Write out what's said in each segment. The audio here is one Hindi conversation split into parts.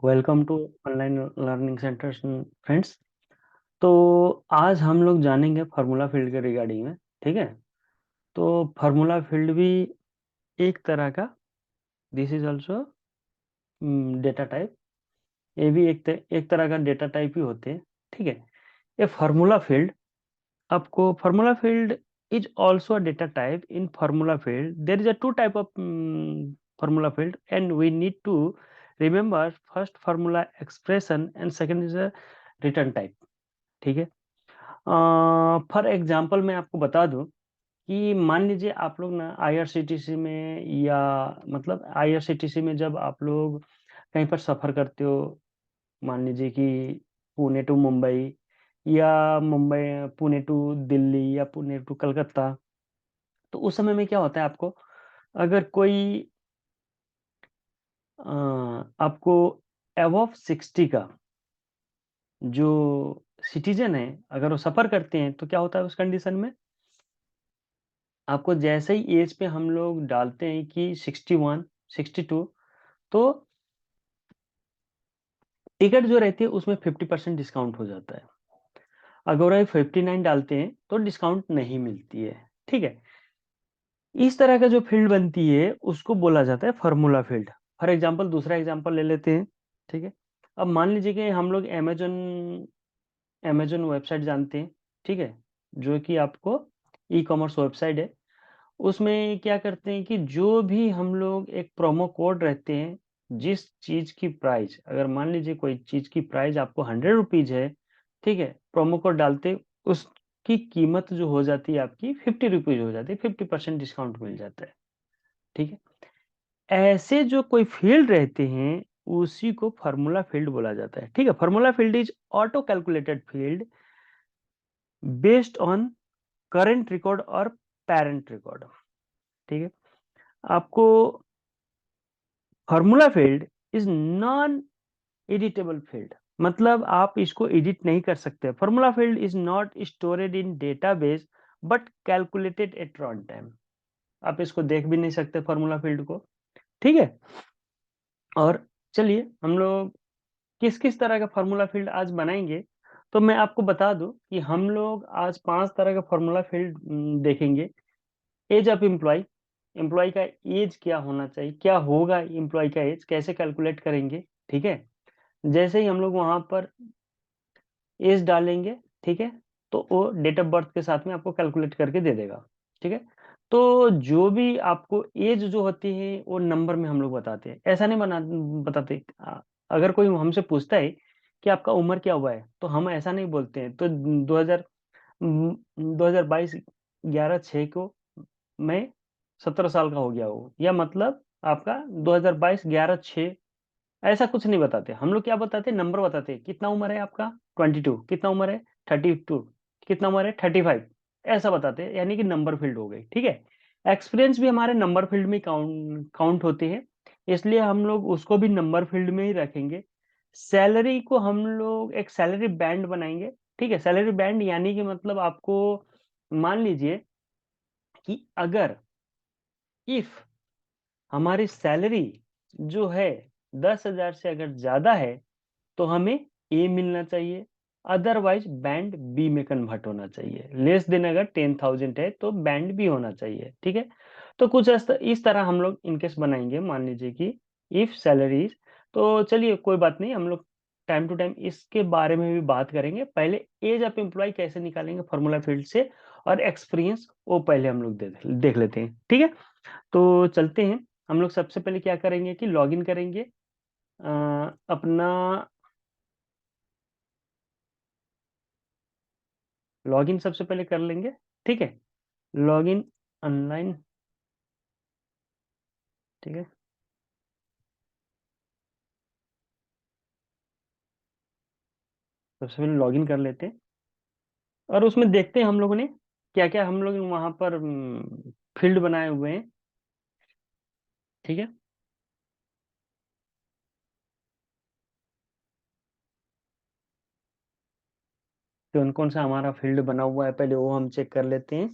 Welcome to online learning centre friends. तो आज हम लोग जानेंगे फार्मूला फील्ड के रिगार्डिंग में। ठीक है। तो फार्मूला फील्ड भी एक तरह का, this is also data type. ये भी एक तरह का डेटा टाइप ही होते हैं। ठीक है। ये फार्मूला फील्ड, आपको formula field is also a data type. In formula field there is a two type of formula field and we need to remember first formula expression and second is a return type. ठीक है। फॉर एग्जाम्पल मैं आपको बता दूं कि मान लीजिए आप लोग ना आईआरसीटीसी में, या मतलब आईआरसीटीसी में जब आप लोग कहीं पर सफर करते हो, मान लीजिए कि पुणे टू मुंबई, या मुंबई पुणे टू दिल्ली, या पुणे टू कलकत्ता। तो उस समय में क्या होता है, आपको अगर कोई आपको अबव 60 का जो सिटीजन है, अगर वो सफर करते हैं, तो क्या होता है उस कंडीशन में, आपको जैसे ही एज पे हम लोग डालते हैं कि 61 62, तो टिकट जो रहती है उसमें 50% डिस्काउंट हो जाता है। अगर वो 59 डालते हैं तो डिस्काउंट नहीं मिलती है। ठीक है। इस तरह का जो फील्ड बनती है उसको बोला जाता है फार्मूला फील्ड। फॉर एग्जांपल दूसरा एग्जांपल ले लेते हैं। ठीक है। अब मान लीजिए कि हम लोग अमेजोन अमेजोन वेबसाइट जानते हैं। ठीक है। जो कि आपको ई कॉमर्स वेबसाइट है। उसमें क्या करते हैं कि जो भी हम लोग एक प्रोमो कोड रहते हैं, जिस चीज की प्राइस, अगर मान लीजिए कोई चीज की प्राइस आपको 100 रुपीज है, ठीक है, प्रोमो कोड डालते उसकी कीमत जो हो जाती है आपकी 50 रुपीज हो जाती है, 50% डिस्काउंट मिल जाता है। ठीक है। ऐसे जो कोई फील्ड रहते हैं उसी को फार्मूला फील्ड बोला जाता है। ठीक है। Formula field is auto calculated field based on current record और पेरेंट रिकॉर्ड। ठीक है। आपको formula field is non editable field, मतलब आप इसको एडिट नहीं कर सकते। Formula field is not storeyed in database but calculated at run time. आप इसको देख भी नहीं सकते फार्मूला फील्ड को। ठीक है। और चलिए हम लोग किस किस तरह का फार्मूला फील्ड आज बनाएंगे। तो मैं आपको बता दूं कि हम लोग आज 5 तरह का फार्मूला फील्ड देखेंगे। एज ऑफ एम्प्लॉय, एम्प्लॉय का एज क्या होना चाहिए, क्या होगा एम्प्लॉय का एज, कैसे कैलकुलेट करेंगे। ठीक है। जैसे ही हम लोग वहां पर एज डालेंगे, ठीक है, तो वो डेट ऑफ बर्थ के साथ में आपको कैलकुलेट करके दे देगा। ठीक है। तो जो भी आपको एज जो होती है वो नंबर में हम लोग बताते हैं, ऐसा नहीं बताते। अगर कोई हमसे पूछता है कि आपका उम्र क्या हुआ है, तो हम ऐसा नहीं बोलते हैं। तो 2022 11/6 को मैं 17 साल का हो गया हूँ, या मतलब आपका 2022 11/6, ऐसा कुछ नहीं बताते। हम लोग क्या बताते हैं, नंबर बताते हैं। कितना उम्र है आपका, 22। कितना उम्र है, 32। कितना उम्र है, 35। ऐसा बताते हैं, यानी कि नंबर फील्ड हो गई। ठीक है। एक्सपीरियंस भी हमारे नंबर फील्ड में काउंट काउंट होते हैं, इसलिए हम लोग उसको भी नंबर फील्ड में ही रखेंगे। सैलरी को हम लोग एक सैलरी बैंड बनाएंगे। ठीक है। सैलरी बैंड यानी कि मतलब आपको मान लीजिए कि अगर इफ हमारी सैलरी जो है 10,000 से अगर ज्यादा है, तो हमें ए मिलना चाहिए। अदरवाइज बैंड बी में कन्वर्ट होना चाहिए। लेस देन अगर 10,000 है तो बैंड बी होना चाहिए। ठीक है। तो कुछ इस तरह हम लोग इनकेस बनाएंगे, मान लीजिए कि इफ सैलरीज। तो चलिए कोई बात नहीं, हम लोग टाइम टू टाइम इसके बारे में भी बात करेंगे। पहले एज ऑफ एम्प्लॉय कैसे निकालेंगे फार्मूला फील्ड से, और एक्सपीरियंस वो पहले हम लोग देख लेते हैं। ठीक है। तो चलते हैं। हम लोग सबसे पहले क्या करेंगे कि लॉगिन करेंगे अपना, लॉगिन सबसे पहले कर लेंगे। ठीक है। Login online. ठीक है। सबसे पहले लॉगिन कर लेते हैं और उसमें देखते हैं हम लोगों ने क्या क्या हम लोग वहां पर फील्ड बनाए हुए हैं। ठीक है। कौन कौन सा हमारा फील्ड बना हुआ है पहले वो हम चेक कर लेते हैं।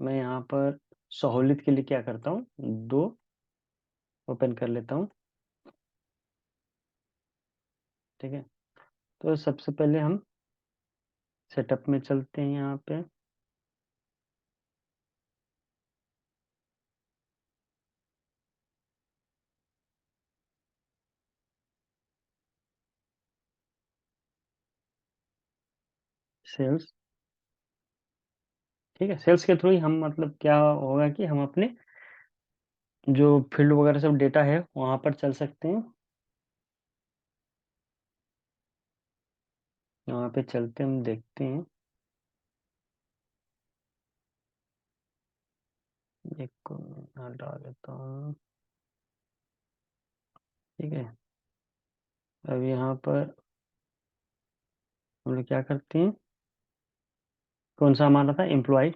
मैं यहाँ पर सहूलियत के लिए क्या करता हूँ, 2 ओपन कर लेता हूँ। ठीक है, तो सबसे पहले हम सेटअप में चलते हैं। यहाँ पे सेल्स, ठीक है, सेल्स के थ्रू ही हम मतलब क्या होगा कि हम अपने जो फील्ड वगैरह सब डेटा है वहाँ पर चल सकते हैं। वहाँ पे चलते हम देखते हैं। एक को मैं हटा देता हूँ। ठीक है, अब यहाँ पर हम लोग क्या करते हैं, कौन सा हमारा था, एम्प्लॉय।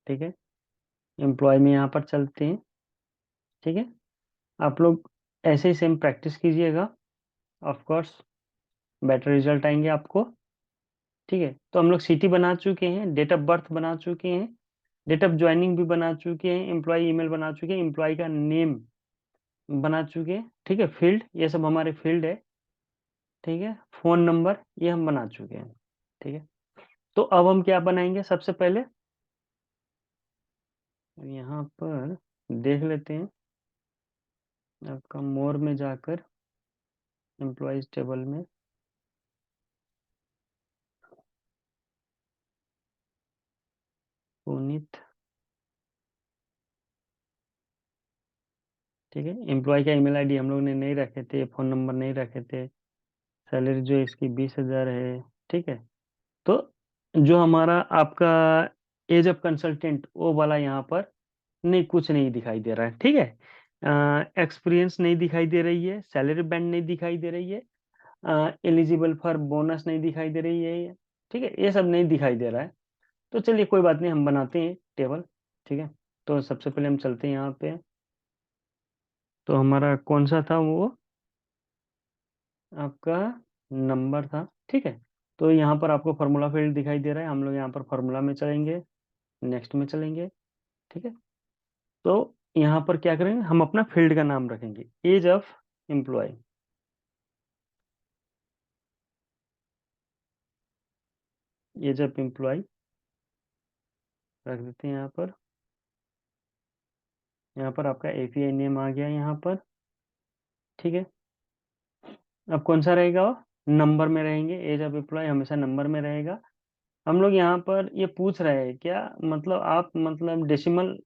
ठीक है, एम्प्लॉय में यहाँ पर चलते हैं। ठीक है, आप लोग ऐसे ही सेम प्रैक्टिस कीजिएगा, ऑफ कोर्स बेटर रिजल्ट आएंगे आपको। ठीक है, तो हम लोग सिटी बना चुके हैं, डेट ऑफ बर्थ बना चुके हैं, डेट ऑफ ज्वाइनिंग भी बना चुके हैं, एम्प्लॉय ईमेल बना चुके हैं, एम्प्लॉय का नेम बना चुके हैं। ठीक है, फील्ड, ये सब हमारे फील्ड है। ठीक है, फ़ोन नंबर ये हम बना चुके हैं। ठीक है, तो अब हम क्या बनाएंगे, सबसे पहले यहाँ पर देख लेते हैं, आपका मोर में जाकर एम्प्लॉयज टेबल में पुनीत। ठीक है, एम्प्लॉय का ईमेल आईडी हम लोग ने नहीं रखे थे, फ़ोन नंबर नहीं रखे थे, सैलरी जो इसकी 20,000 है। ठीक है, तो जो हमारा आपका एज ऑफ कंसल्टेंट वो वाला यहाँ पर नहीं, कुछ नहीं दिखाई दे रहा है। ठीक है, एक्सपीरियंस नहीं दिखाई दे रही है, सैलरी बैंड नहीं दिखाई दे रही है, एलिजिबल फॉर बोनस नहीं दिखाई दे रही है। ठीक है, ये सब नहीं दिखाई दे रहा है। तो चलिए कोई बात नहीं, हम बनाते हैं टेबल। ठीक है, तो सबसे पहले हम चलते हैं यहाँ पे। तो हमारा कौन सा था वो, आपका नंबर था। ठीक है, तो यहाँ पर आपको फार्मूला फील्ड दिखाई दे रहा है, हम लोग यहाँ पर फार्मूला में चलेंगे, नेक्स्ट में चलेंगे। ठीक है, तो यहाँ पर क्या करेंगे, हम अपना फील्ड का नाम रखेंगे, age of employ. Age of employ रख देते हैं यहाँ पर। यहाँ पर आपका एपीआई नेम आ गया यहाँ पर। ठीक है, अब कौन सा रहेगा, नंबर में रहेंगे, एज ऑफ एम्प्लॉय हमेशा नंबर में रहेगा। हम लोग यहाँ पर ये पूछ रहे हैं क्या, मतलब आप मतलब डेसिमल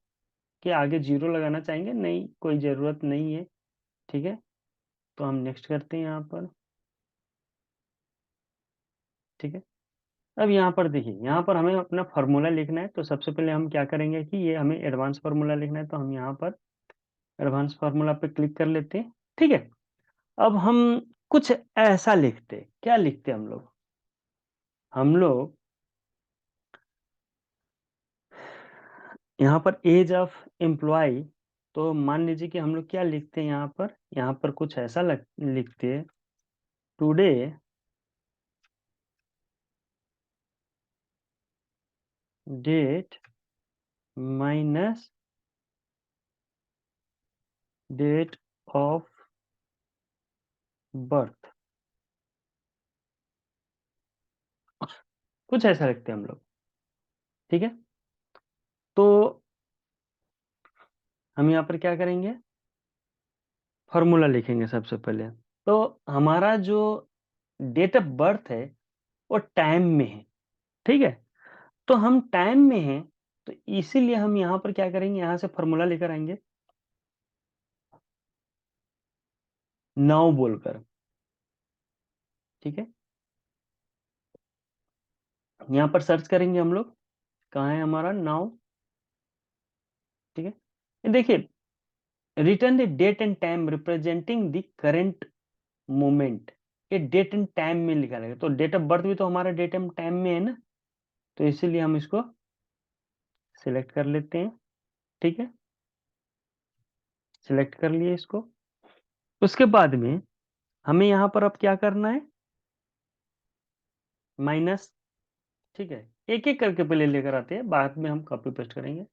के आगे जीरो लगाना चाहेंगे, नहीं कोई ज़रूरत नहीं है। ठीक है, तो हम नेक्स्ट करते हैं यहाँ पर। ठीक है, अब यहाँ पर देखिए, यहाँ पर हमें अपना फार्मूला लिखना है, तो सबसे पहले हम क्या करेंगे कि ये हमें एडवांस फार्मूला लिखना है, तो हम यहाँ पर एडवांस फार्मूला पे क्लिक कर लेते हैं। ठीक है, अब हम कुछ ऐसा लिखते, क्या लिखते हम लोग यहाँ पर एज ऑफ एम्प्लॉय, तो मान लीजिए कि हम लोग क्या लिखते हैं यहाँ पर कुछ ऐसा लिखते हैं, today date minus date of birth, कुछ ऐसा लिखते हैं हम लोग। ठीक है, तो हम यहाँ पर क्या करेंगे, फॉर्मूला लिखेंगे सबसे पहले। तो हमारा जो डेट ऑफ बर्थ है वो टाइम में है। ठीक है, तो हम टाइम में हैं, तो इसीलिए हम यहाँ पर क्या करेंगे, यहाँ से फॉर्मूला लेकर आएंगे, नाउ बोलकर। ठीक है, यहाँ पर सर्च करेंगे हम लोग, कहाँ है हमारा नाउ। ठीक है, ये देखिए, return the date and time representing the current moment, ये डेट एंड टाइम में लिखा रहेगा, तो डेट ऑफ बर्थ भी तो हमारा डेट एंड टाइम में है ना, तो इसीलिए हम इसको सिलेक्ट कर लेते हैं। ठीक है, सिलेक्ट कर लिए इसको। उसके बाद में हमें यहाँ पर अब क्या करना है, माइनस। ठीक है, एक एक करके पहले लेकर आते हैं, बाद में हम कॉपी पेस्ट करेंगे।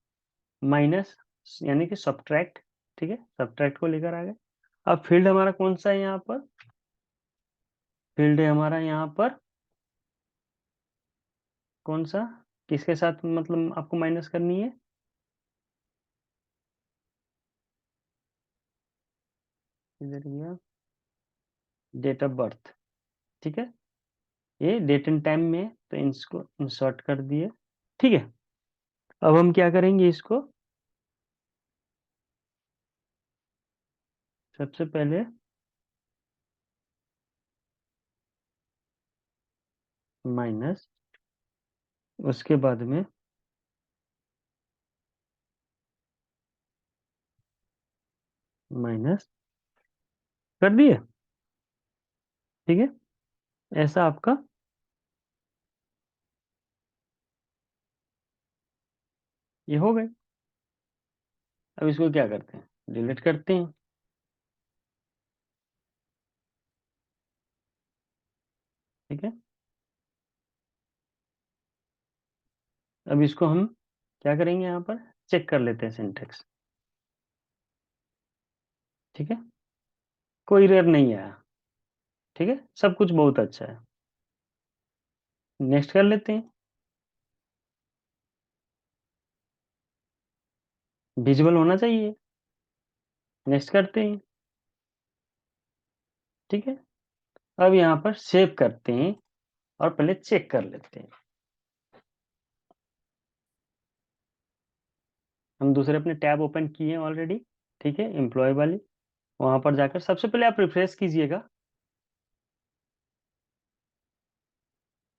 माइनस यानी कि सब्ट्रैक्ट, ठीक है, सब्ट्रैक्ट को लेकर आ गए। अब फील्ड हमारा कौन सा है यहाँ पर? फील्ड है हमारा यहाँ पर कौन सा, किसके साथ मतलब आपको माइनस करनी है? इधर गया, डेट ऑफ बर्थ, ठीक है। ये डेट एंड टाइम में है, तो इसको इंसर्ट कर दिए, ठीक है। अब हम क्या करेंगे इसको, सबसे पहले माइनस, उसके बाद में माइनस कर दिए, ठीक है। ऐसा आपका ये हो गए। अब इसको क्या करते हैं, डिलीट करते हैं, ठीक है। अब इसको हम क्या करेंगे, यहाँ पर चेक कर लेते हैं सिंटेक्स, ठीक है। कोई एरर नहीं आया, ठीक है, सब कुछ बहुत अच्छा है। नेक्स्ट कर लेते हैं, विजिबल होना चाहिए, नेक्स्ट करते हैं, ठीक है। अब यहाँ पर सेव करते हैं और पहले चेक कर लेते हैं। हम दूसरे अपने टैब ओपन किए हैं ऑलरेडी, ठीक है, एम्प्लॉय वाली। वहां पर जाकर सबसे पहले आप रिफ्रेश कीजिएगा,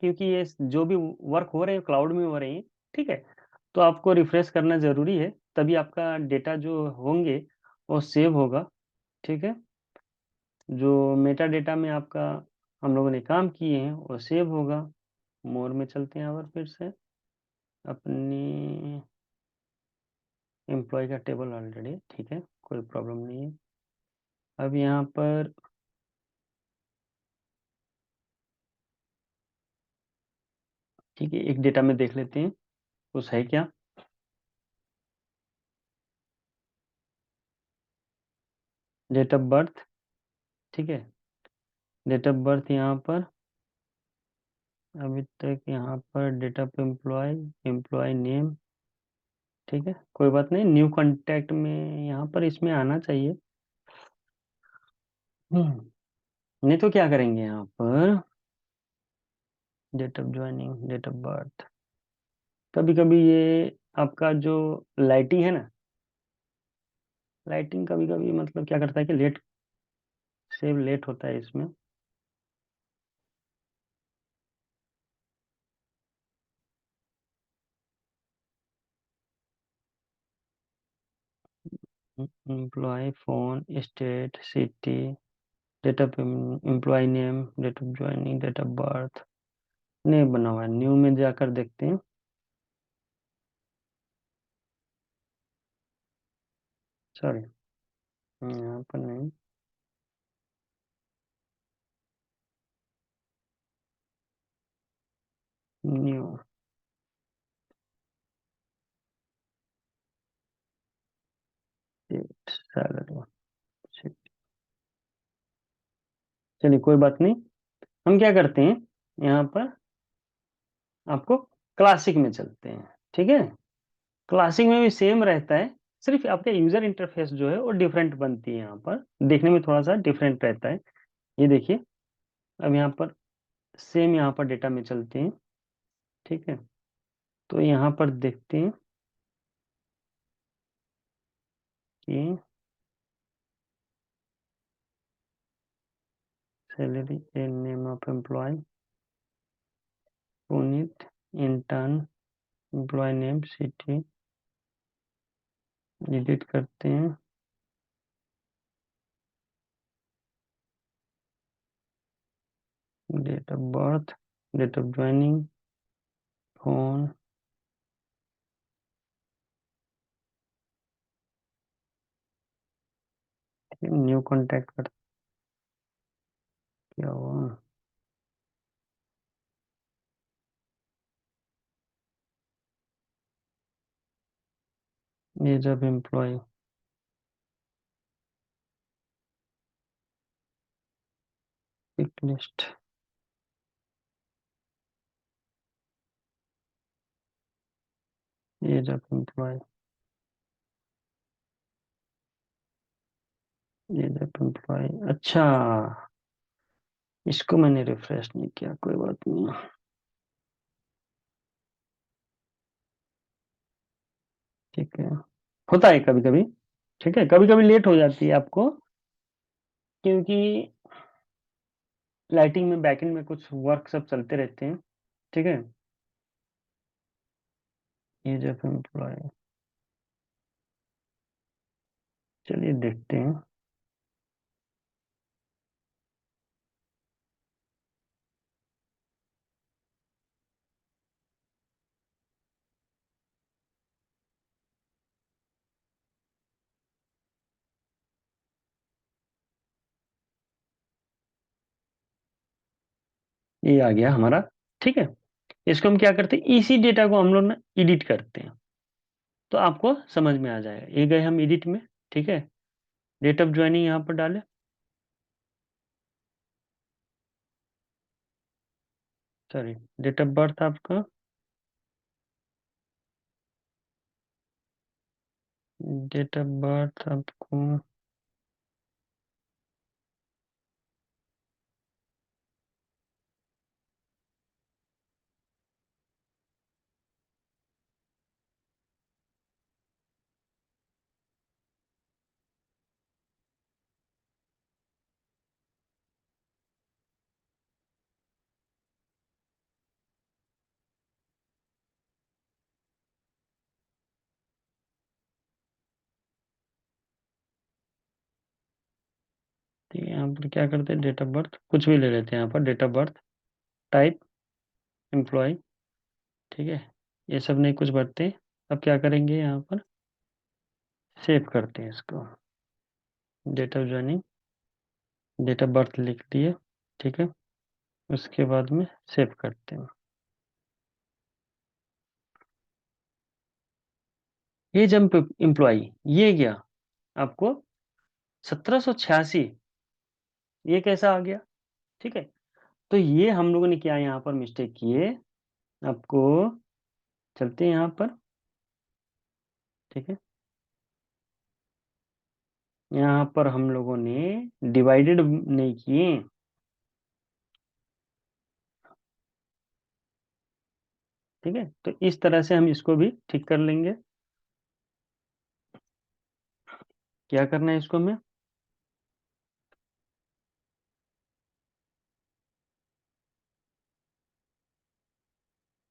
क्योंकि ये जो भी वर्क हो रहे हैं क्लाउड में हो रहे हैं, ठीक है। तो आपको रिफ्रेश करना जरूरी है, तभी आपका डेटा जो होंगे वो सेव होगा, ठीक है। जो मेटा डेटा में आपका हम लोगों ने काम किए हैं वो सेव होगा। मोर में चलते हैं और फिर से अपनी एम्प्लॉय का टेबल ऑलरेडी, ठीक है, कोई प्रॉब्लम नहीं है। अब यहाँ पर ठीक है, एक डेटा में देख लेते हैं कुछ है क्या। डेट ऑफ बर्थ, ठीक है, डेट ऑफ बर्थ यहाँ पर अभी तक यहाँ पर date of employ, employ name, ठीक है, कोई बात नहीं, न्यू कॉन्टैक्ट में यहाँ पर इसमें आना चाहिए। नहीं तो क्या करेंगे यहाँ पर, date of joining, date of birth. कभी कभी ये आपका जो लाइटिंग है ना, लाइटिंग कभी कभी मतलब क्या करता है कि लेट, सेव लेट होता है इसमें। Employ phone, state, city, date of employ name, date of joining, date of birth नहीं बना हुआ है, न्यू में जाकर देखते हैं। सॉरी, यहाँ पर नहीं, न्यू, सैलरी, चलिए कोई बात नहीं। हम क्या करते हैं यहाँ पर, आपको क्लासिक में चलते हैं, ठीक है। क्लासिक में भी सेम रहता है, सिर्फ आपके यूजर इंटरफेस जो है वो डिफरेंट बनती है, यहाँ पर देखने में थोड़ा सा डिफरेंट रहता है। ये देखिए, अब यहाँ पर सेम यहाँ पर डेटा में चलते हैं, ठीक है। तो यहाँ पर देखते हैं कि salary and name of employ, Puneet, intern, employ name, city, edit करते हैं, date of birth, date of joining, phone, new contact कर, क्या हुआ, age of employ, pick list, age of employ, age of employ. अच्छा, इसको मैंने रिफ्रेश नहीं किया, कोई बात नहीं। ठीक है, होता है कभी कभी। ठीक है, कभी कभी लेट हो जाती है आपको, क्योंकि लाइटिंग में बैकएंड में कुछ वर्क सब चलते रहते हैं। ठीक है, एज ऑफ एम्प्लॉय, चलिए देखते हैं। ये आ गया हमारा। ठीक है, इसको हम क्या करते हैं, इसी डेटा को हम लोग ना एडिट करते हैं, तो आपको समझ में आ जाएगा। ये गए हम एडिट में। ठीक है, डेट ऑफ ज्वाइनिंग यहाँ पर डालें। सॉरी, डेट ऑफ बर्थ आपका, डेट ऑफ बर्थ आपको, ठीक है, यहाँ पर क्या करते हैं, डेट ऑफ बर्थ कुछ भी ले लेते हैं यहाँ पर, date of birth, type employ. ठीक है, ये सब नहीं कुछ भरते। अब क्या करेंगे, यहाँ पर सेव करते हैं इसको, date of joining, date of birth लिख दिए। ठीक है, उसके बाद में सेव करते हैं। ये जब एम्प्लॉय, ये गया आपको 1786, ये कैसा आ गया। ठीक है, तो ये हम लोगों ने क्या यहाँ पर मिस्टेक किए, आपको चलते हैं यहाँ पर। ठीक है, यहाँ पर हम लोगों ने डिवाइडेड नहीं किए। ठीक है, तो इस तरह से हम इसको भी ठीक कर लेंगे। क्या करना है इसको हमें,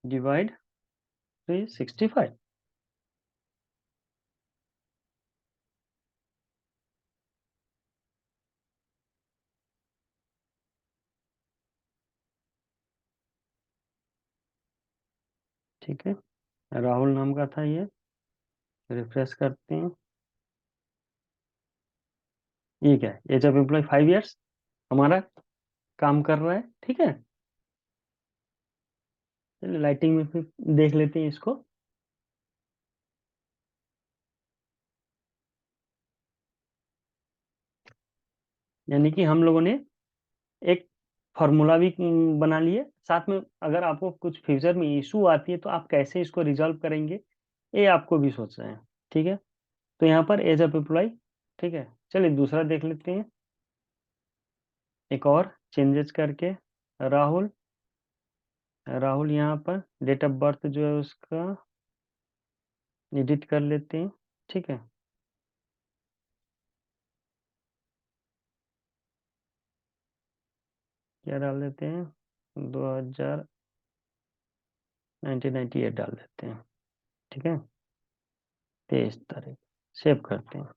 डिवाइड 365। ठीक है, राहुल नाम का था ये, रिफ्रेश करते हैं। ये क्या है, एज ऑफ एम्प्लॉय 5 इयर्स, हमारा काम कर रहा है। ठीक है, चलिए लाइटिंग में फिर देख लेते हैं इसको। यानी कि हम लोगों ने एक फार्मूला भी बना लिए साथ में। अगर आपको कुछ फ्यूचर में इशू आती है तो आप कैसे इसको रिजॉल्व करेंगे, ये आपको भी सोचना है। ठीक है, तो यहाँ पर एज ऑफ एम्प्लॉय। ठीक है, चलिए दूसरा देख लेते हैं, एक और चेंजेस करके। राहुल, राहुल यहाँ पर डेट ऑफ बर्थ जो है उसका एडिट कर लेते हैं। ठीक है, क्या डाल देते हैं, 2000, 1998 डाल देते हैं। ठीक है, 23 तारीख, सेव करते हैं।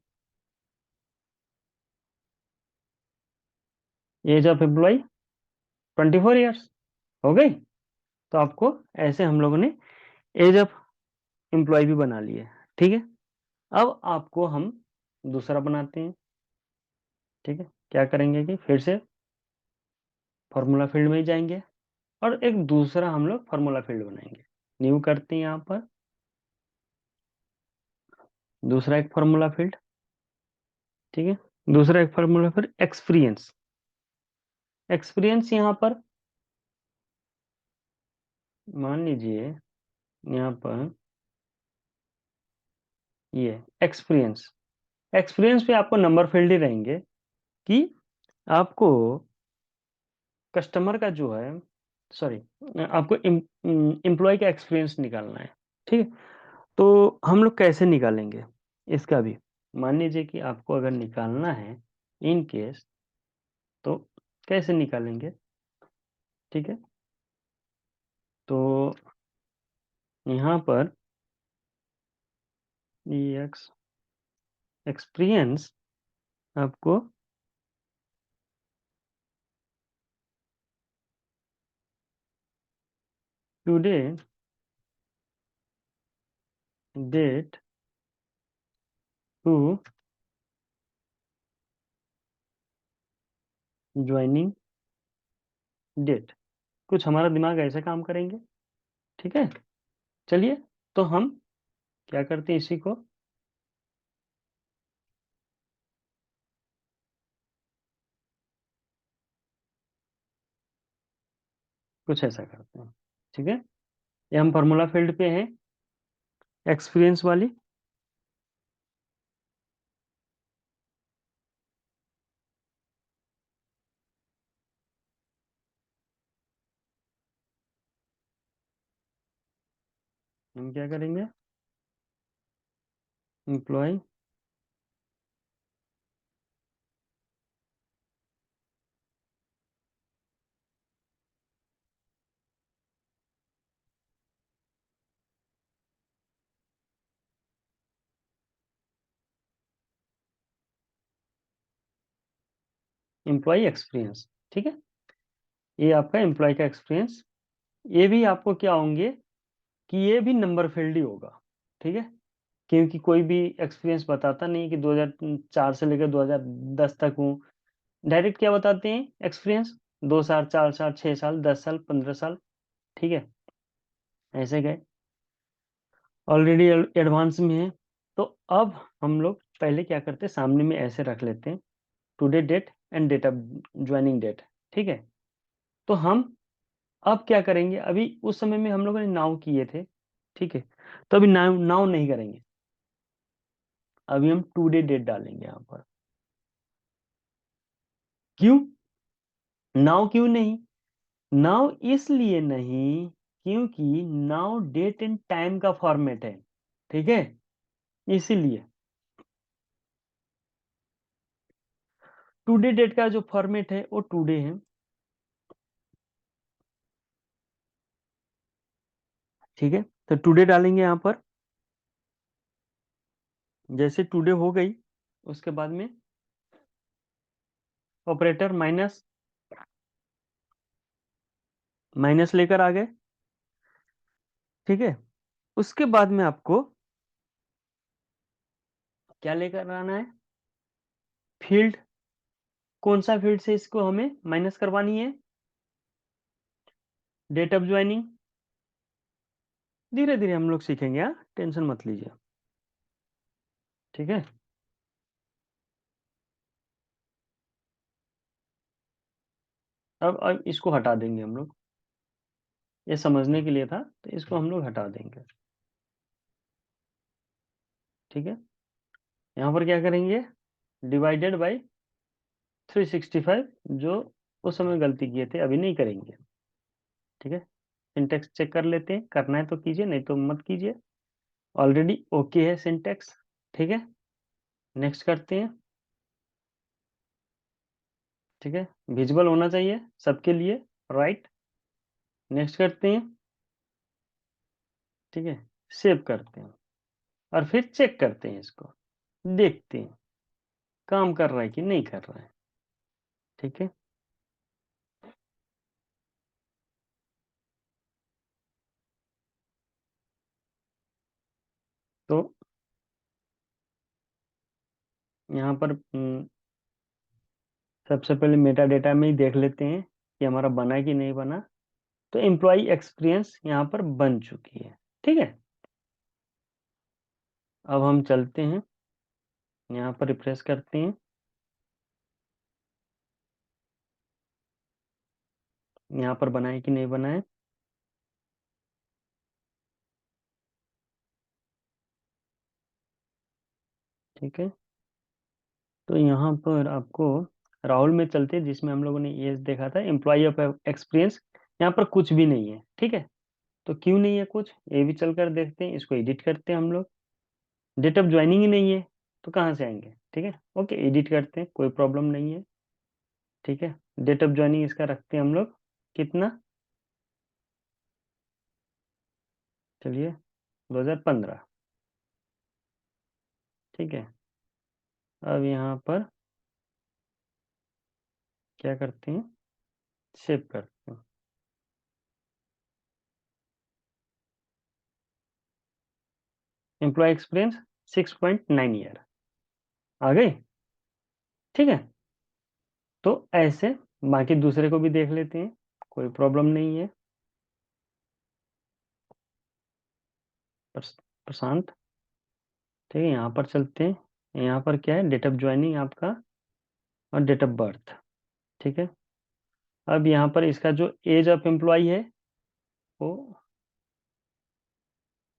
एज ऑफ एम्प्लॉय 24 ईयर्स हो गई। तो आपको ऐसे हम लोगों ने एज ऑफ एम्प्लॉय भी बना लिए। ठीक है, अब आपको हम दूसरा बनाते हैं। ठीक है, क्या करेंगे कि फिर से फॉर्मूला फील्ड में ही जाएंगे और एक दूसरा हम लोग फॉर्मूला फील्ड बनाएंगे। न्यू करते हैं यहाँ पर, दूसरा एक फार्मूला फील्ड, ठीक है। दूसरा एक फार्मूला फिर एक्सपीरियंस। एक्सपीरियंस यहाँ पर मान लीजिए, यहाँ पर ये एक्सपीरियंस, एक्सपीरियंस पे आपको नंबर फील्ड ही रहेंगे कि आपको कस्टमर का जो है, सॉरी, आपको एम्प्लॉय का एक्सपीरियंस निकालना है, ठीक है। तो हम लोग कैसे निकालेंगे इसका भी, मान लीजिए कि आपको अगर निकालना है इन केस, तो कैसे निकालेंगे, ठीक है। तो यहाँ पर ये एक्सपीरियंस आपको today date to joining date, कुछ हमारा दिमाग ऐसे काम करेंगे, ठीक है। चलिए, तो हम क्या करते हैं, इसी को कुछ ऐसा करते हैं, ठीक है। ये हम फार्मूला फील्ड पे हैं, एक्सपीरियंस वाली। हम क्या करेंगे, एम्प्लॉय एम्प्लॉय एक्सपीरियंस, ठीक है। ये आपका एम्प्लॉय का एक्सपीरियंस, ये भी आपको क्या होंगे कि ये भी नंबर फील्ड ही होगा, ठीक है। क्योंकि कोई भी एक्सपीरियंस बताता नहीं कि 2004 से लेकर 2010 तक हूँ। डायरेक्ट क्या बताते हैं एक्सपीरियंस, 2 साल, 4 साल, 6 साल, 10 साल, 15 साल, ठीक है। ऐसे गए, ऑलरेडी एडवांस में है। तो अब हम लोग पहले क्या करते हैं, सामने में ऐसे रख लेते हैं, today date and date of joining date, ठीक है। तो हम अब क्या करेंगे, अभी उस समय में हम लोगों ने नाउ किए थे, ठीक है। तो अभी नाउ नाउ नहीं करेंगे, अभी हम टुडे डेट डालेंगे यहाँ पर। क्यों नाउ, क्यों नहीं, नाउ इसलिए नहीं क्योंकि नाउ डेट एंड टाइम का फॉर्मेट है, ठीक है, इसीलिए। टुडे डेट का जो फॉर्मेट है वो टुडे है, ठीक है। तो टुडे डालेंगे यहाँ पर, जैसे टुडे हो गई, उसके बाद में ऑपरेटर माइनस, माइनस लेकर आ गए, ठीक है। उसके बाद में आपको क्या लेकर आना है, फील्ड, कौन सा फील्ड से इसको हमें माइनस करवानी है, डेट ऑफ ज्वाइनिंग। धीरे धीरे हम लोग सीखेंगे, हाँ, टेंशन मत लीजिए, ठीक है। अब इसको हटा देंगे हम लोग, ये समझने के लिए था, तो इसको हम लोग हटा देंगे, ठीक है। यहाँ पर क्या करेंगे, डिवाइडेड बाई 365, जो उस समय गलती किए थे, अभी नहीं करेंगे, ठीक है। सिंटेक्स चेक कर लेते हैं, करना है तो कीजिए, नहीं तो मत कीजिए, ऑलरेडी ओके है सिंटेक्स, ठीक है। नेक्स्ट करते हैं, ठीक है, विजिबल होना चाहिए सबके लिए, राइट। नेक्स्ट करते हैं, ठीक है, सेव करते हैं, और फिर चेक करते हैं इसको, देखते हैं काम कर रहा है कि नहीं कर रहा है, ठीक है। तो यहाँ पर सबसे पहले मेटा डेटा में ही देख लेते हैं कि हमारा बना है कि नहीं बना। तो एम्प्लॉय एक्सपीरियंस यहाँ पर बन चुकी है, ठीक है। अब हम चलते हैं, यहाँ पर रिफ्रेश करते हैं। यहाँ पर बनाए कि नहीं बनाए। ठीक है, तो यहाँ पर आपको राहुल में चलते हैं, जिसमें हम लोगों ने ये देखा था एम्प्लॉय ऑफ एक्सपीरियंस। यहाँ पर कुछ भी नहीं है। ठीक है, तो क्यों नहीं है कुछ, ये भी चलकर देखते हैं। इसको एडिट करते हैं हम लोग। डेट ऑफ ज्वाइनिंग ही नहीं है, तो कहाँ से आएंगे। ठीक है, ओके, एडिट करते हैं, कोई प्रॉब्लम नहीं है। ठीक है, डेट ऑफ ज्वाइनिंग इसका रखते हैं हम लोग कितना, चलिए 2015। ठीक है, अब यहाँ पर क्या करते हैं, सेव करते हैं। एम्प्लॉय एक्सपीरियंस 6.9 ईयर आ गई। ठीक है, तो ऐसे बाकी दूसरे को भी देख लेते हैं, कोई प्रॉब्लम नहीं है। प्रशांत। ठीक है, यहाँ पर चलते हैं। यहाँ पर क्या है, डेट ऑफ ज्वाइनिंग आपका और डेट ऑफ बर्थ। ठीक है, अब यहाँ पर इसका जो एज ऑफ एम्प्लॉय है वो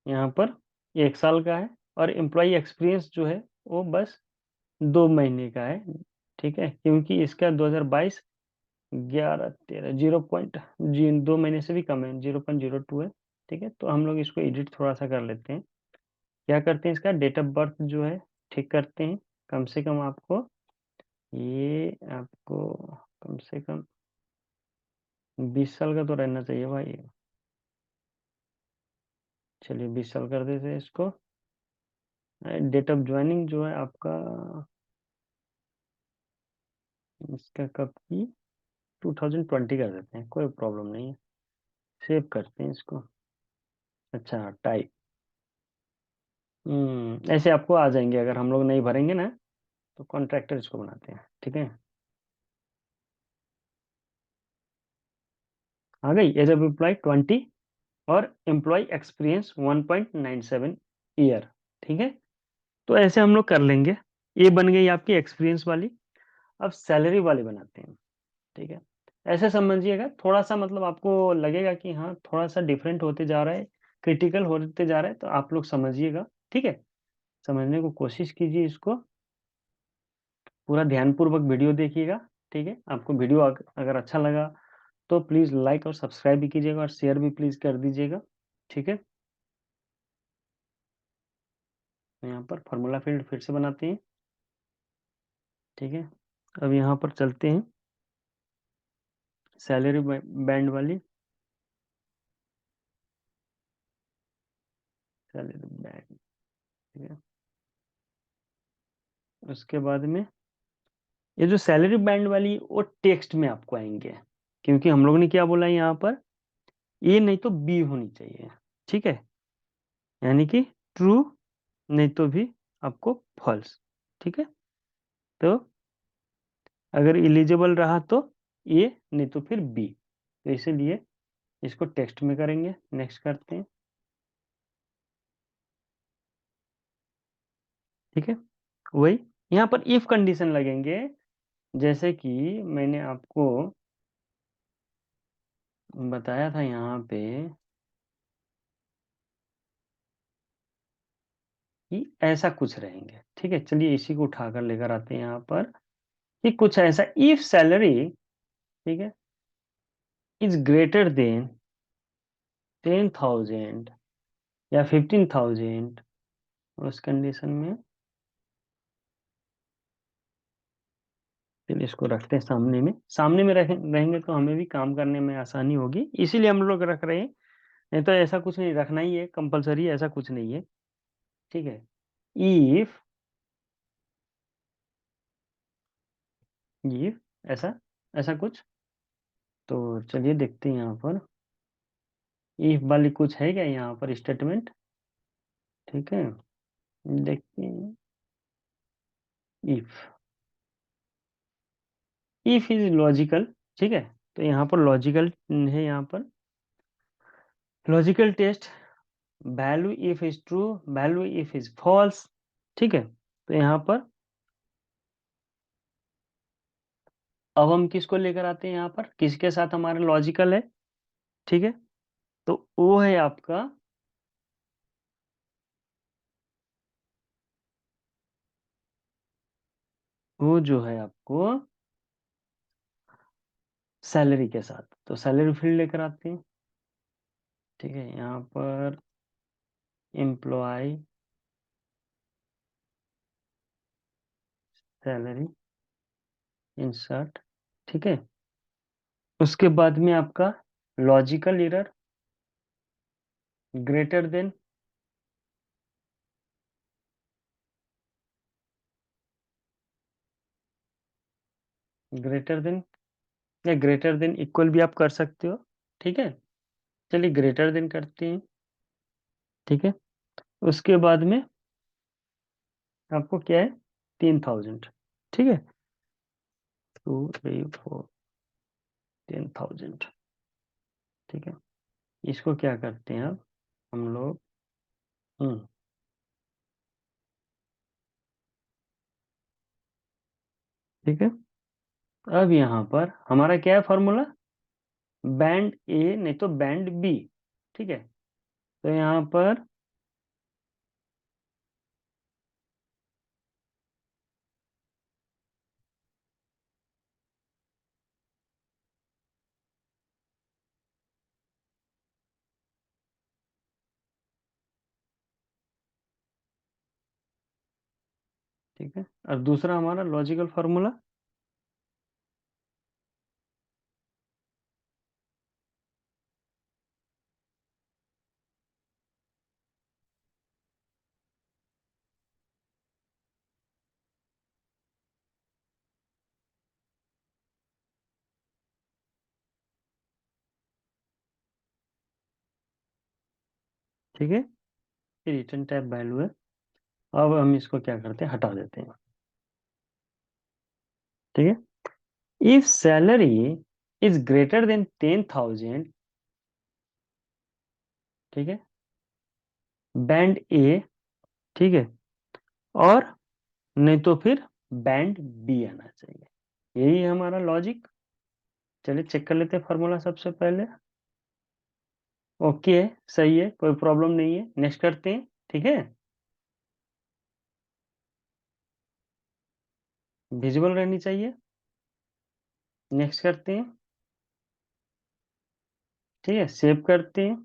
यहाँ पर 1 साल का है, और एम्प्लॉय एक्सपीरियंस जो है वो बस 2 महीने का है। ठीक है, क्योंकि इसका 2022 11 13 जी 2 महीने से भी कम है, 0.02 है। ठीक है, तो हम लोग इसको एडिट थोड़ा सा कर लेते हैं। क्या करते हैं, इसका डेट ऑफ बर्थ जो है ठीक करते हैं। कम से कम आपको ये आपको कम से कम 20 साल का तो रहना चाहिए भाई। चलिए 20 साल कर देते हैं इसको। डेट ऑफ ज्वाइनिंग जो है आपका, इसका कब की, 2020 कर देते हैं, कोई प्रॉब्लम नहीं है। सेव करते हैं इसको। अच्छा, टाइप। ऐसे आपको आ जाएंगे, अगर हम लोग नहीं भरेंगे ना, तो कॉन्ट्रैक्टर इसको बनाते हैं। ठीक है, आ गई एज ऑफ एम्प्लॉय 20, और एम्प्लॉय एक्सपीरियंस 1.97 ईयर। ठीक है, तो ऐसे हम लोग कर लेंगे। ये बन गई आपकी एक्सपीरियंस वाली। अब सैलरी वाली बनाते हैं। ठीक है, ऐसे समझिएगा, थोड़ा सा मतलब आपको लगेगा कि हाँ थोड़ा सा डिफरेंट होते जा रहा है, क्रिटिकल होते जा रहा है, तो आप लोग समझिएगा। ठीक है, समझने को कोशिश कीजिए इसको, पूरा ध्यानपूर्वक वीडियो देखिएगा। ठीक है, आपको वीडियो अगर अच्छा लगा तो प्लीज़ लाइक और सब्सक्राइब भी कीजिएगा, और शेयर भी प्लीज़ कर दीजिएगा। ठीक है, तो यहाँ पर फार्मूला फील्ड फिर से बनाते हैं। ठीक है, अब यहाँ पर चलते हैं सैलरी बैंड वाली, सैलरी बैंड। ठीक है, उसके बाद में ये जो सैलरी बैंड वाली वो टेक्स्ट में आपको आएंगे, क्योंकि हम लोग ने क्या बोला है यहाँ पर, ए नहीं तो बी होनी चाहिए। ठीक है, यानी कि ट्रू, नहीं तो भी आपको फॉल्स। ठीक है, तो अगर एलिजिबल रहा तो ए, नहीं तो फिर बी, तो इसीलिए इसको टेक्स्ट में करेंगे। नेक्स्ट करते हैं। ठीक है, वही यहाँ पर इफ कंडीशन लगेंगे, जैसे कि मैंने आपको बताया था यहाँ पे कि ऐसा कुछ रहेंगे। ठीक है, चलिए इसी को उठाकर लेकर आते हैं यहाँ पर, कि कुछ ऐसा इफ सैलरी, ठीक है, इज ग्रेटर देन 10,000 या 15,000, उस कंडीशन में चलिए इसको रखते हैं सामने में। सामने में रहेंगे तो हमें भी काम करने में आसानी होगी, इसीलिए हम लोग रख रहे हैं। नहीं तो ऐसा कुछ नहीं, रखना ही है कंपलसरी, ऐसा कुछ नहीं है। ठीक है, इफ, इफ ऐसा, ऐसा कुछ, तो चलिए देखते हैं यहाँ पर इफ वाली कुछ है क्या यहाँ पर स्टेटमेंट। ठीक है, देखते हैं। If, if is logical. ठीक है, तो यहाँ पर लॉजिकल है, यहाँ पर logical test value if is true, value if is false. ठीक है, तो यहाँ पर अब हम किसको लेकर आते हैं, यहाँ पर किसके साथ हमारा लॉजिकल है। ठीक है, तो वो है आपका वो जो है आपको सैलरी के साथ, तो सैलरी फील्ड लेकर आते हैं। ठीक है, यहाँ पर एम्प्लॉय सैलरी इंसर्ट। ठीक है, उसके बाद में आपका logical error greater than, greater than या ग्रेटर देन इक्वल भी आप कर सकते हो। ठीक है, चलिए ग्रेटर देन करते हैं। ठीक है, उसके बाद में आपको क्या है, 3000। ठीक है, 2 3 4, 10,000। ठीक है, इसको क्या करते हैं अब हम लोग, हम्म, ठीक है, अब यहाँ पर हमारा क्या है फॉर्मूला, बैंड ए नहीं तो बैंड बी। ठीक है, तो यहाँ पर ठीक है, और दूसरा हमारा लॉजिकल फार्मूला, ठीक है, रिटर्न टाइप वैल्यू है। अब हम इसको क्या करते हैं, हटा देते हैं। ठीक है, if salary is greater then 10,000। ठीक है, बैंड ए। ठीक है, और नहीं तो फिर बैंड बी आना चाहिए, यही है हमारा लॉजिक। चलिए चेक कर लेते हैं फॉर्मूला सबसे पहले। ओके है, सही है, कोई प्रॉब्लम नहीं है, नेक्स्ट करते हैं। ठीक है, विजिबल रहनी चाहिए। नेक्स्ट करते हैं। ठीक है, सेव करते हैं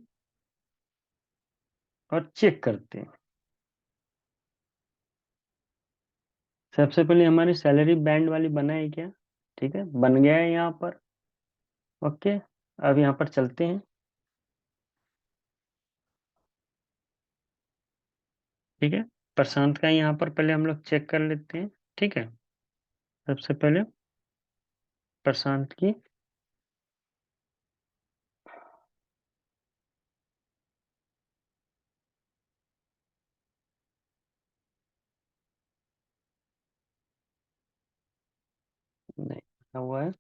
और चेक करते हैं। सबसे पहले हमारी सैलरी बैंड वाली बना है क्या, ठीक है, बन गया है यहाँ पर। ओके, अब यहाँ पर चलते हैं। ठीक है, प्रशांत का यहाँ पर पहले हम लोग चेक कर लेते हैं। ठीक है, सबसे पहले प्रशांत की, नहीं हुआ है।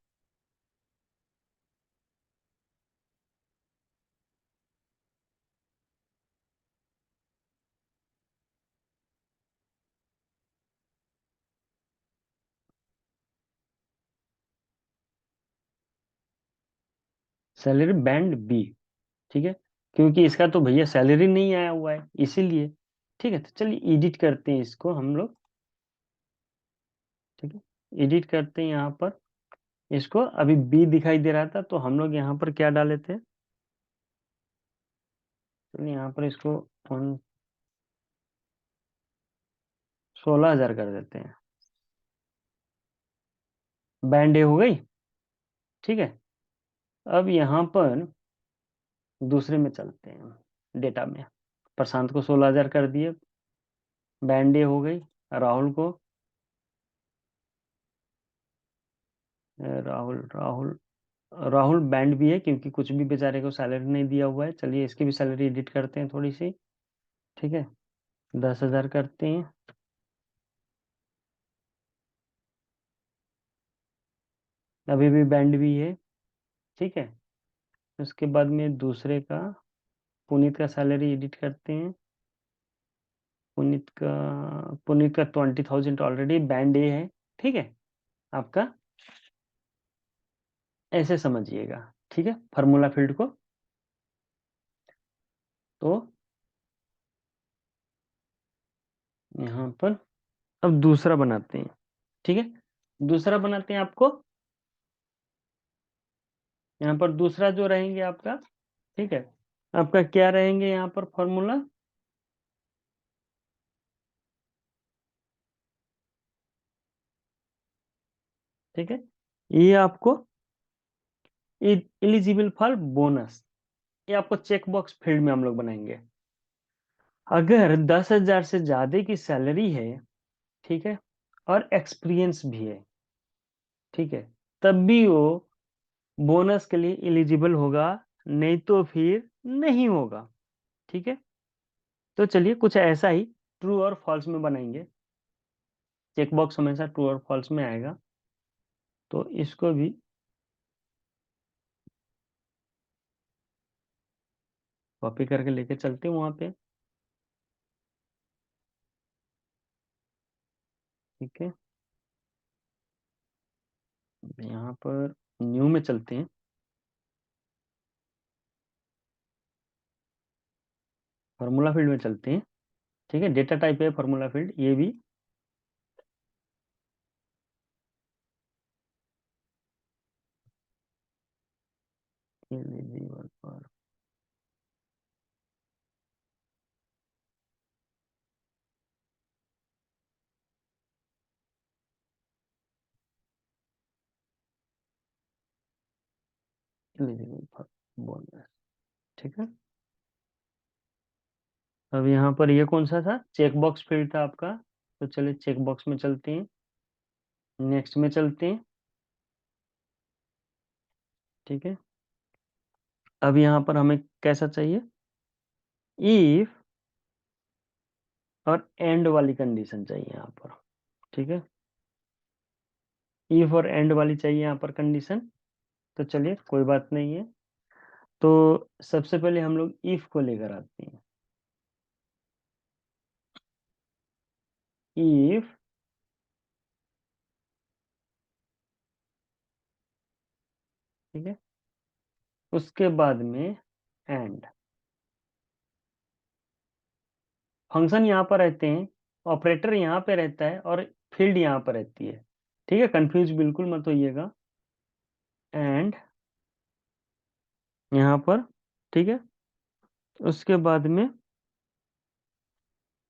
Salary band B. ठीक है, क्योंकि इसका तो भैया सैलरी नहीं आया हुआ है इसीलिए। ठीक है, तो चलिए एडिट करते हैं इसको हम लोग। ठीक है, एडिट करते हैं यहाँ पर इसको। अभी बी दिखाई दे रहा था तो हम लोग यहाँ पर क्या डाले थे, चलिए यहाँ पर इसको 16,000 कर देते हैं। बैंड ए हो गई। ठीक है, अब यहाँ पर दूसरे में चलते हैं, डेटा में। प्रशांत को 16,000 कर दिए, बैंड ए हो गई। राहुल को, राहुल राहुल राहुल बैंड भी है क्योंकि कुछ भी बेचारे को सैलरी नहीं दिया हुआ है। चलिए इसकी भी सैलरी एडिट करते हैं थोड़ी सी। ठीक है, 10,000 करते हैं। अभी भी बैंड भी है। ठीक है, उसके बाद में दूसरे का पुनीत का सैलरी एडिट करते हैं। पुनीत का 20,000 ऑलरेडी बैंड ए है। ठीक है आपका, ऐसे समझिएगा। ठीक है, फार्मूला फील्ड को। तो यहाँ पर अब दूसरा बनाते हैं। ठीक है, दूसरा बनाते हैं आपको। यहाँ पर दूसरा जो रहेंगे आपका, ठीक है, आपका क्या रहेंगे यहाँ पर फॉर्मूला? ठीक है, ये आपको एलिजिबल फॉर बोनस, ये आपको चेक बॉक्स फील्ड में हम लोग बनाएंगे। अगर 10,000 से ज्यादा की सैलरी है, ठीक है, और एक्सपीरियंस भी है, ठीक है, तब भी वो बोनस के लिए एलिजिबल होगा, नहीं तो फिर नहीं होगा। ठीक है, तो चलिए कुछ ऐसा ही ट्रू और फॉल्स में बनाएंगे। चेक बॉक्स हमेशा ट्रू और फॉल्स में आएगा, तो इसको भी कॉपी करके लेके चलते हैं वहां पे। ठीक है, यहाँ पर न्यू में चलते हैं, फार्मूला फील्ड में चलते हैं। ठीक है, डेटा टाइप है फार्मूला फील्ड ये भी। Eligible for, eligible for bonus. ठीक है, अब यहाँ पर ये कौन सा था? चेक बॉक्स फील्ड था आपका। तो चलिए चेक बॉक्स में चलते हैं, नेक्स्ट में चलते हैं। ठीक है, अब यहाँ पर हमें कैसा चाहिए? इफ और एंड वाली कंडीशन चाहिए यहाँ पर। ठीक है, इफ और एंड वाली चाहिए यहाँ पर कंडीशन। तो चलिए कोई बात नहीं है। तो सबसे पहले हम लोग इफ को लेकर आते हैं। इफ, ठीक है, उसके बाद में एंड। फंक्शन यहाँ पर रहते हैं, ऑपरेटर यहाँ पे रहता है, और फील्ड यहाँ पर रहती है। ठीक है, कंफ्यूज बिल्कुल मत होइएगा। एंड यहाँ पर, ठीक है, उसके बाद में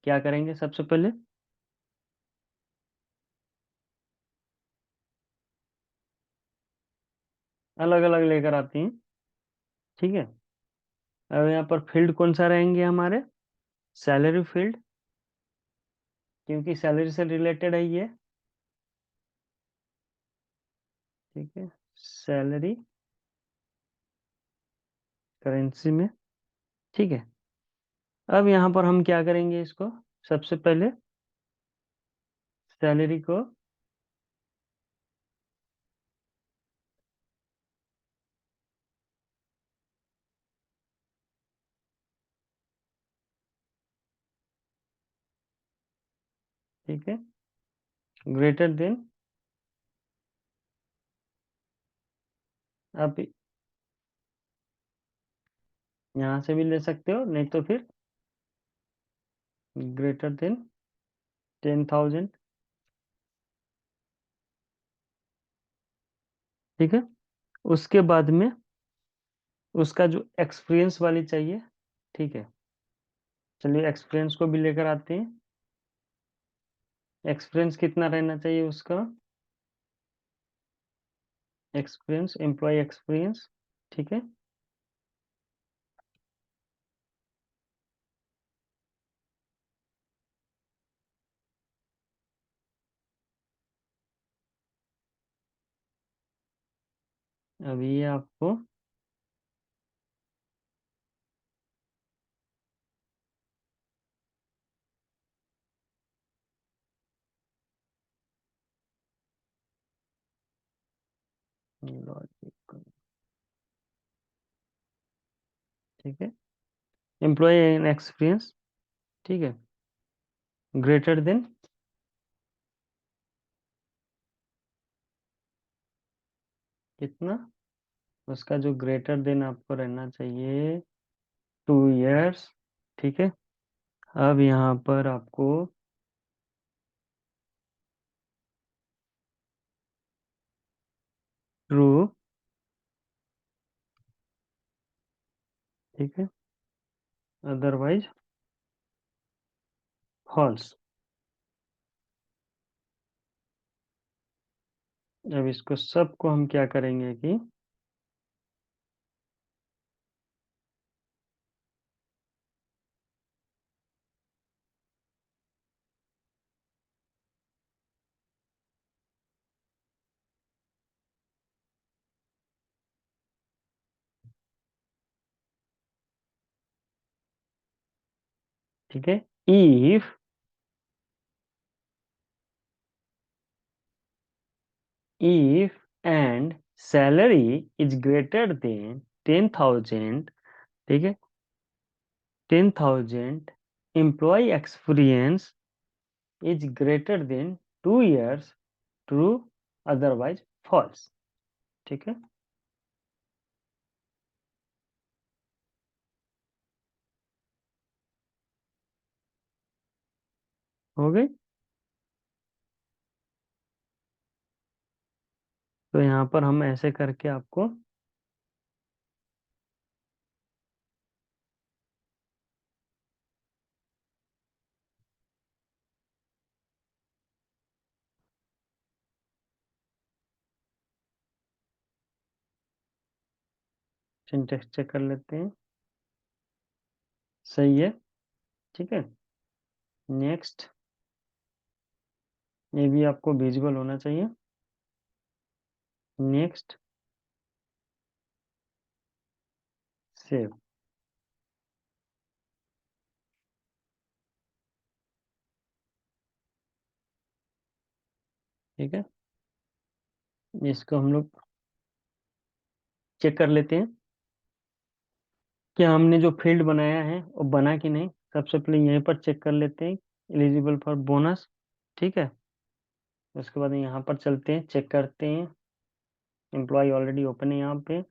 क्या करेंगे? सबसे पहले अलग अलग लेकर आती हैं। ठीक है, अब यहाँ पर फील्ड कौन सा रहेंगे हमारे? सैलरी फील्ड, क्योंकि सैलरी से रिलेटेड है ये। ठीक है, सैलरी करेंसी में। ठीक है, अब यहाँ पर हम क्या करेंगे इसको? सबसे पहले सैलरी को, ठीक है, ग्रेटर देन, आप यहाँ से भी ले सकते हो, नहीं तो फिर ग्रेटर देन 10,000। ठीक है, उसके बाद में उसका जो एक्सपीरियंस वाली चाहिए। ठीक है, चलिए एक्सपीरियंस को भी लेकर आते हैं। एक्सपीरियंस कितना रहना चाहिए उसका? Experience, employ experience. ठीक है, अभी ये आपको लॉजिक, ठीक है, एम्प्लॉय इन एक्सपीरियंस, ठीक है, ग्रेटर देन कितना, उसका जो ग्रेटर देन आपको रहना चाहिए 2 इयर्स, ठीक है। अब यहाँ पर आपको ट्रू, ठीक है, अदरवाइज फॉल्स। अब इसको सबको हम क्या करेंगे कि ठीक है, if if and salary is greater than 10,000, ठीक है, 10,000, employee experience is greater than 2 years, true, otherwise false, ठीक है, हो गई। तो यहाँ पर हम ऐसे करके आपको सिंटेक्स चेक कर लेते हैं, सही है, ठीक है। नेक्स्ट, ये भी आपको विजिबल होना चाहिए। नेक्स्ट, सेव, ठीक है, इसको हम लोग चेक कर लेते हैं क्या हमने जो फील्ड बनाया है वो बना कि नहीं। सबसे पहले यहीं पर चेक कर लेते हैं, एलिजिबल फॉर बोनस, ठीक है। उसके बाद यहाँ पर चलते हैं, चेक करते हैं, एम्प्लॉय ऑलरेडी ओपन है यहाँ पे,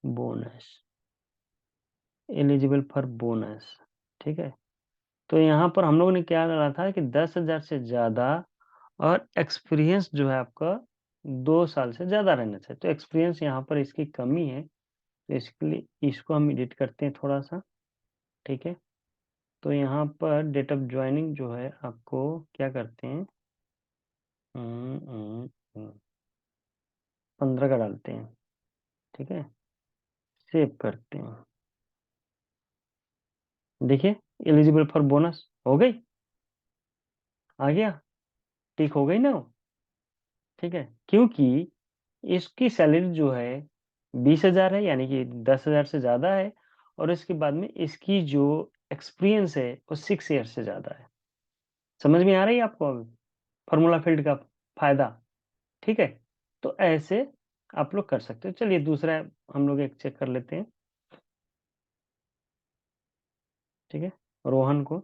बोनस, एलिजिबल फॉर बोनस, ठीक है। तो यहाँ पर हम लोगों ने क्या करा था कि 10,000 से ज़्यादा और एक्सपीरियंस जो है आपका 2 साल से ज़्यादा रहना चाहिए। तो एक्सपीरियंस यहाँ पर इसकी कमी है, तो इसके लिए इसको हम एडिट करते हैं थोड़ा सा, ठीक है। तो यहाँ पर डेट ऑफ ज्वाइनिंग जो है आपको क्या करते हैं, 15 का डालते हैं, ठीक है, सेव करते हैं। देखिए, एलिजिबल फॉर बोनस हो गई, आ गया, टिक हो गई ना वो, ठीक है, क्योंकि इसकी सैलरी जो है 20,000 है, यानी कि 10,000 से ज्यादा है, और इसके बाद में इसकी जो एक्सपीरियंस है वो 6 ईयर से ज्यादा है। समझ में आ रही है आपको अभी फॉर्मूला फील्ड का फायदा, ठीक है। तो ऐसे आप लोग कर सकते हो। चलिए दूसरा हम लोग एक चेक कर लेते हैं, ठीक है, रोहन को।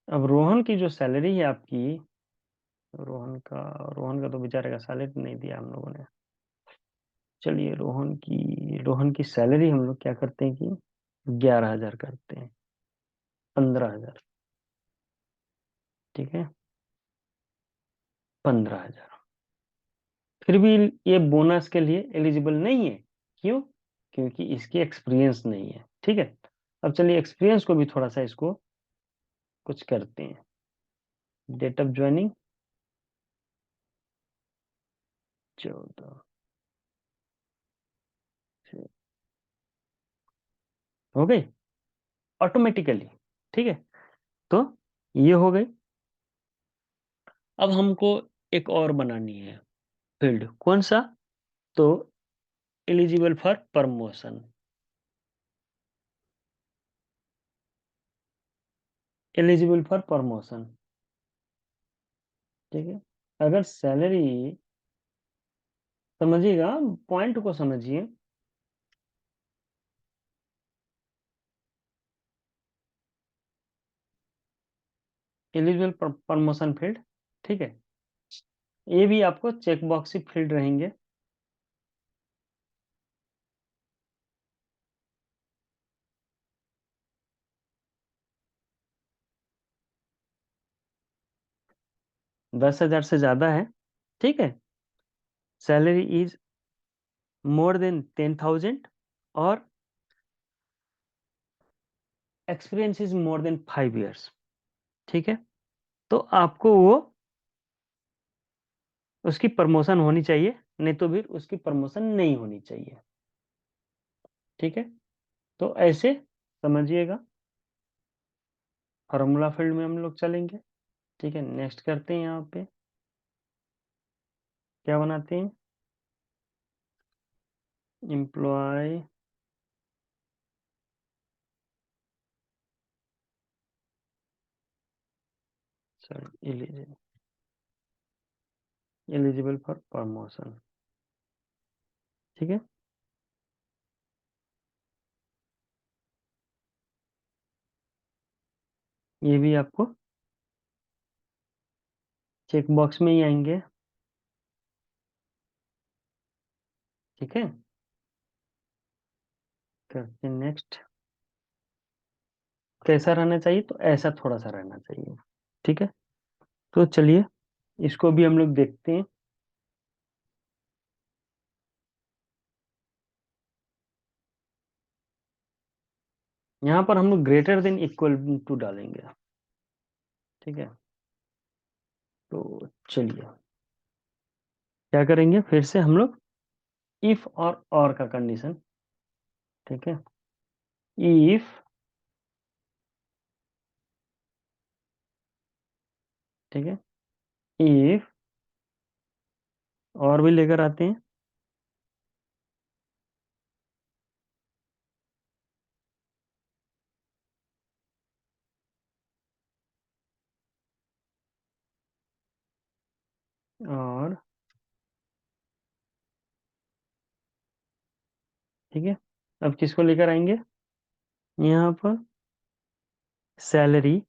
अब रोहन की जो सैलरी है आपकी, रोहन का तो बेचारे का सैलरी नहीं दिया हम लोगों ने। चलिए रोहन की सैलरी हम लोग क्या करते हैं कि 11,000 करते हैं, 15,000, ठीक है, 15,000। फिर भी ये बोनस के लिए एलिजिबल नहीं है, क्यों? क्योंकि इसकी एक्सपीरियंस नहीं है, ठीक है। अब चलिए एक्सपीरियंस को भी थोड़ा सा इसको कुछ करते हैं, डेट ऑफ ज्वाइनिंग 14, हो गई ऑटोमेटिकली, ठीक है। तो ये हो गई। अब हमको एक और बनानी है फील्ड, कौन सा? तो eligible for promotion, eligible for promotion, ठीक है। अगर सैलरी, समझिएगा, पॉइंट को समझिए, एलिजिबल प्रमोशन फील्ड, ठीक है। ये भी आपको चेक बॉक्स ही फील्ड रहेंगे। दस हजार से ज्यादा है, ठीक है। सैलरी इज मोर देन 10,000 और experience is more than 5 years, ठीक है। तो आपको वो उसकी प्रमोशन होनी चाहिए, नहीं तो फिर उसकी प्रमोशन नहीं होनी चाहिए, ठीक है। तो ऐसे समझिएगा, फॉर्मूला फील्ड में हम लोग चलेंगे, ठीक है। नेक्स्ट करते हैं, यहाँ पे क्या बनाते हैं, employ sorry eligible for promotion, ठीक है। ये भी आपको चेक बॉक्स में ही आएंगे, ठीक है। करते नेक्स्ट। कैसा रहना चाहिए, तो ऐसा थोड़ा सा रहना चाहिए, ठीक है। तो चलिए इसको भी हम लोग देखते हैं। यहाँ पर हम लोग ग्रेटर देन इक्वल टू डालेंगे, ठीक है। तो चलिए क्या करेंगे, फिर से हम लोग इफ और का कंडीशन, ठीक है। इफ, ठीक है, इफ और भी लेकर आते हैं, और ठीक है। अब किसको लेकर आएंगे, यहाँ पर सैलरी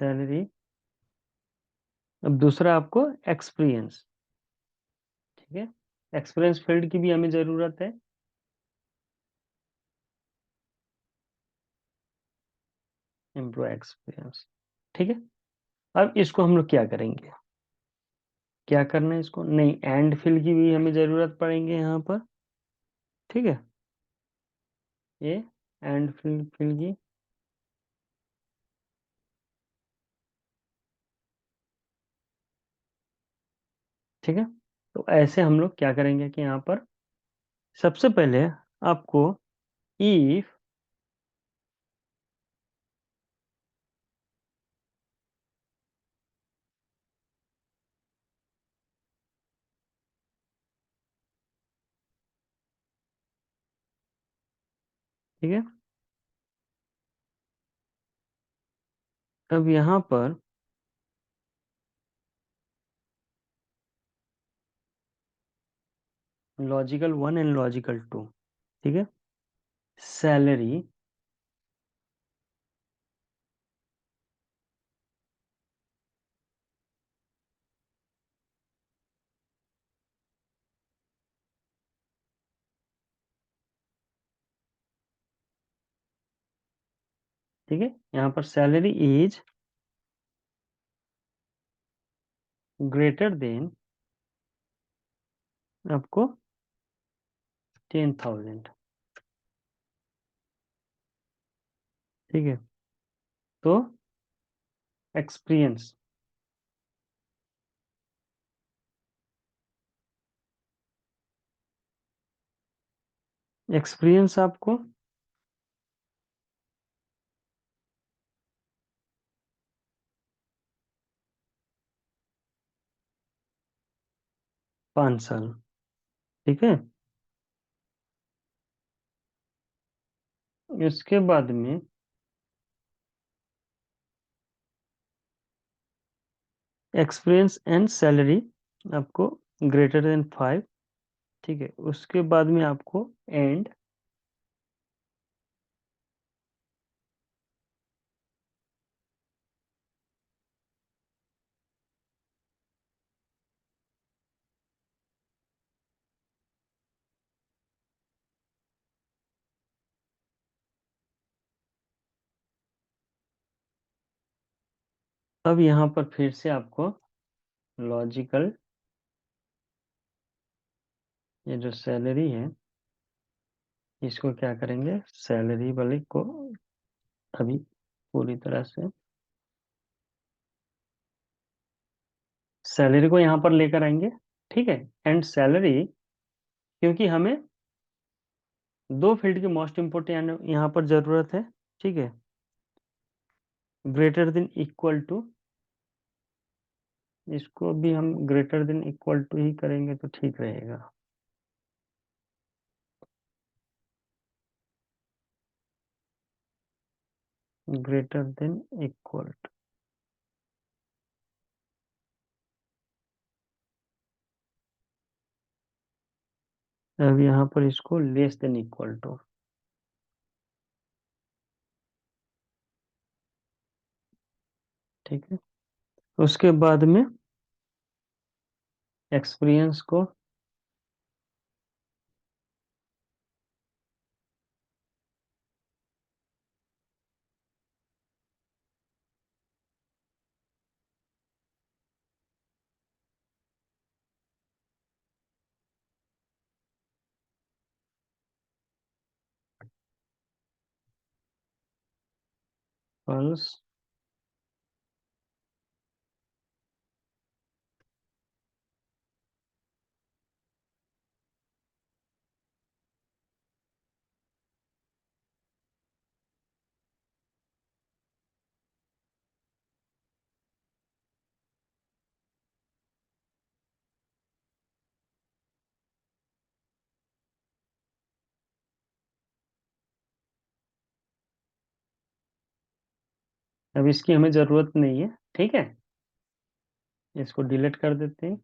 सैलरी। अब दूसरा आपको एक्सपीरियंस, ठीक है। एक्सपीरियंस फील्ड की भी हमें जरूरत है, एम्प्लॉय एक्सपीरियंस, ठीक है। अब इसको हम लोग क्या करेंगे, क्या करना है इसको, नहीं एंड फील्ड की भी हमें जरूरत पड़ेंगे यहाँ पर, ठीक है। ये एंड फील्ड की, ठीक है। तो ऐसे हम लोग क्या करेंगे कि यहाँ पर सबसे पहले आपको इफ, ठीक है। अब यहाँ पर लॉजिकल 1 एंड लॉजिकल 2, ठीक है। सैलरी, ठीक है। यहाँ पर सैलरी इज ग्रेटर देन आपको 10,000, ठीक है। तो एक्सपीरियंस, एक्सपीरियंस आपको 5 साल, ठीक है। इसके बाद में एक्सपीरियंस एंड सैलरी आपको ग्रेटर देन 5, ठीक है। उसके बाद में आपको एंड अब यहाँ पर फिर से आपको लॉजिकल, ये जो सैलरी है इसको क्या करेंगे, सैलरी वाले को अभी पूरी तरह से सैलरी को यहाँ पर लेकर आएंगे, ठीक है। एंड सैलरी, क्योंकि हमें दो फील्ड की मोस्ट इम्पोर्टेंट यहाँ पर जरूरत है, ठीक है। ग्रेटर देन इक्वल टू, इसको भी हम ग्रेटर देन इक्वल टू ही करेंगे तो ठीक रहेगा। ग्रेटर देन इक्वल टू, अब यहाँ पर इसको लेस देन इक्वल टू, ठीक है। उसके बाद में एक्सपीरियंस को फॉल्स, अब इसकी हमें जरूरत नहीं है, ठीक है। इसको डिलीट कर देते हैं।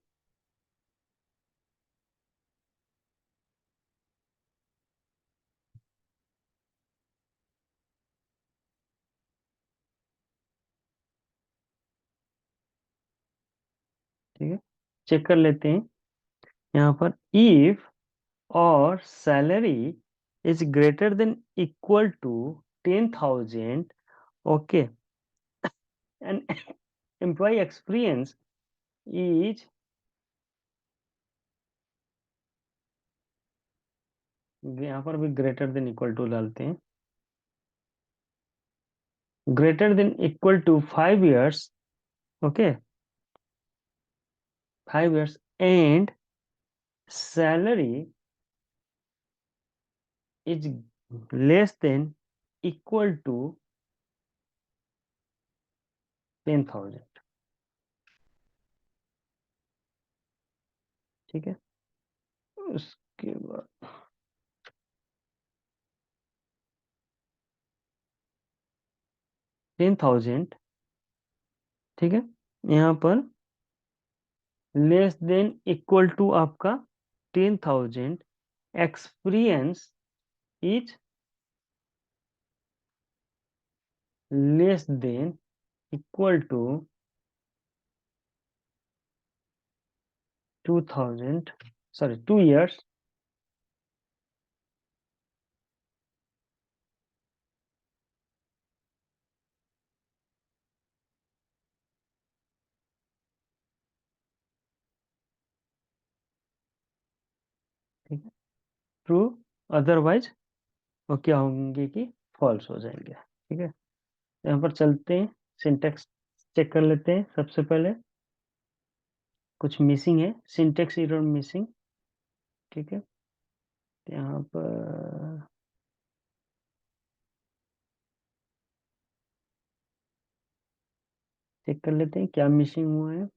ठीक है, चेक कर लेते हैं यहाँ पर। इफ और salary is greater than equal to 10,000, okay, and employ experience is, यहाँ पर भी ग्रेटर देन इक्वल टू डालते हैं, greater than equal to 5 years, okay, 5 years, and salary is less than equal to 10,000, ठीक है। उसके बाद 10,000, ठीक है। यहाँ पर लेस देन इक्वल टू आपका 10,000, experience is less than equal to 2,000, sorry 2 years, ठीक है। ट्रू, अदरवाइज वो क्या होंगे कि फॉल्स हो जाएंगे, ठीक है। यहाँ पर चलते हैं, सिंटेक्स चेक कर लेते हैं सबसे पहले। कुछ मिसिंग है, सिंटेक्स एरर मिसिंग, ठीक है। तो यहाँ पर चेक कर लेते हैं क्या मिसिंग हुआ है।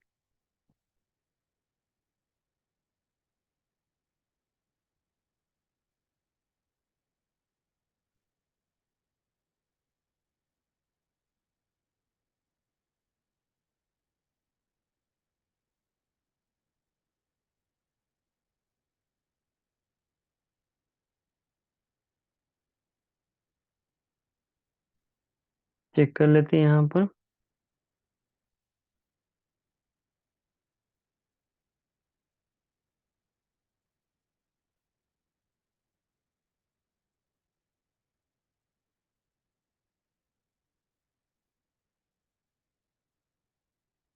चेक कर लेते हैं यहाँ पर।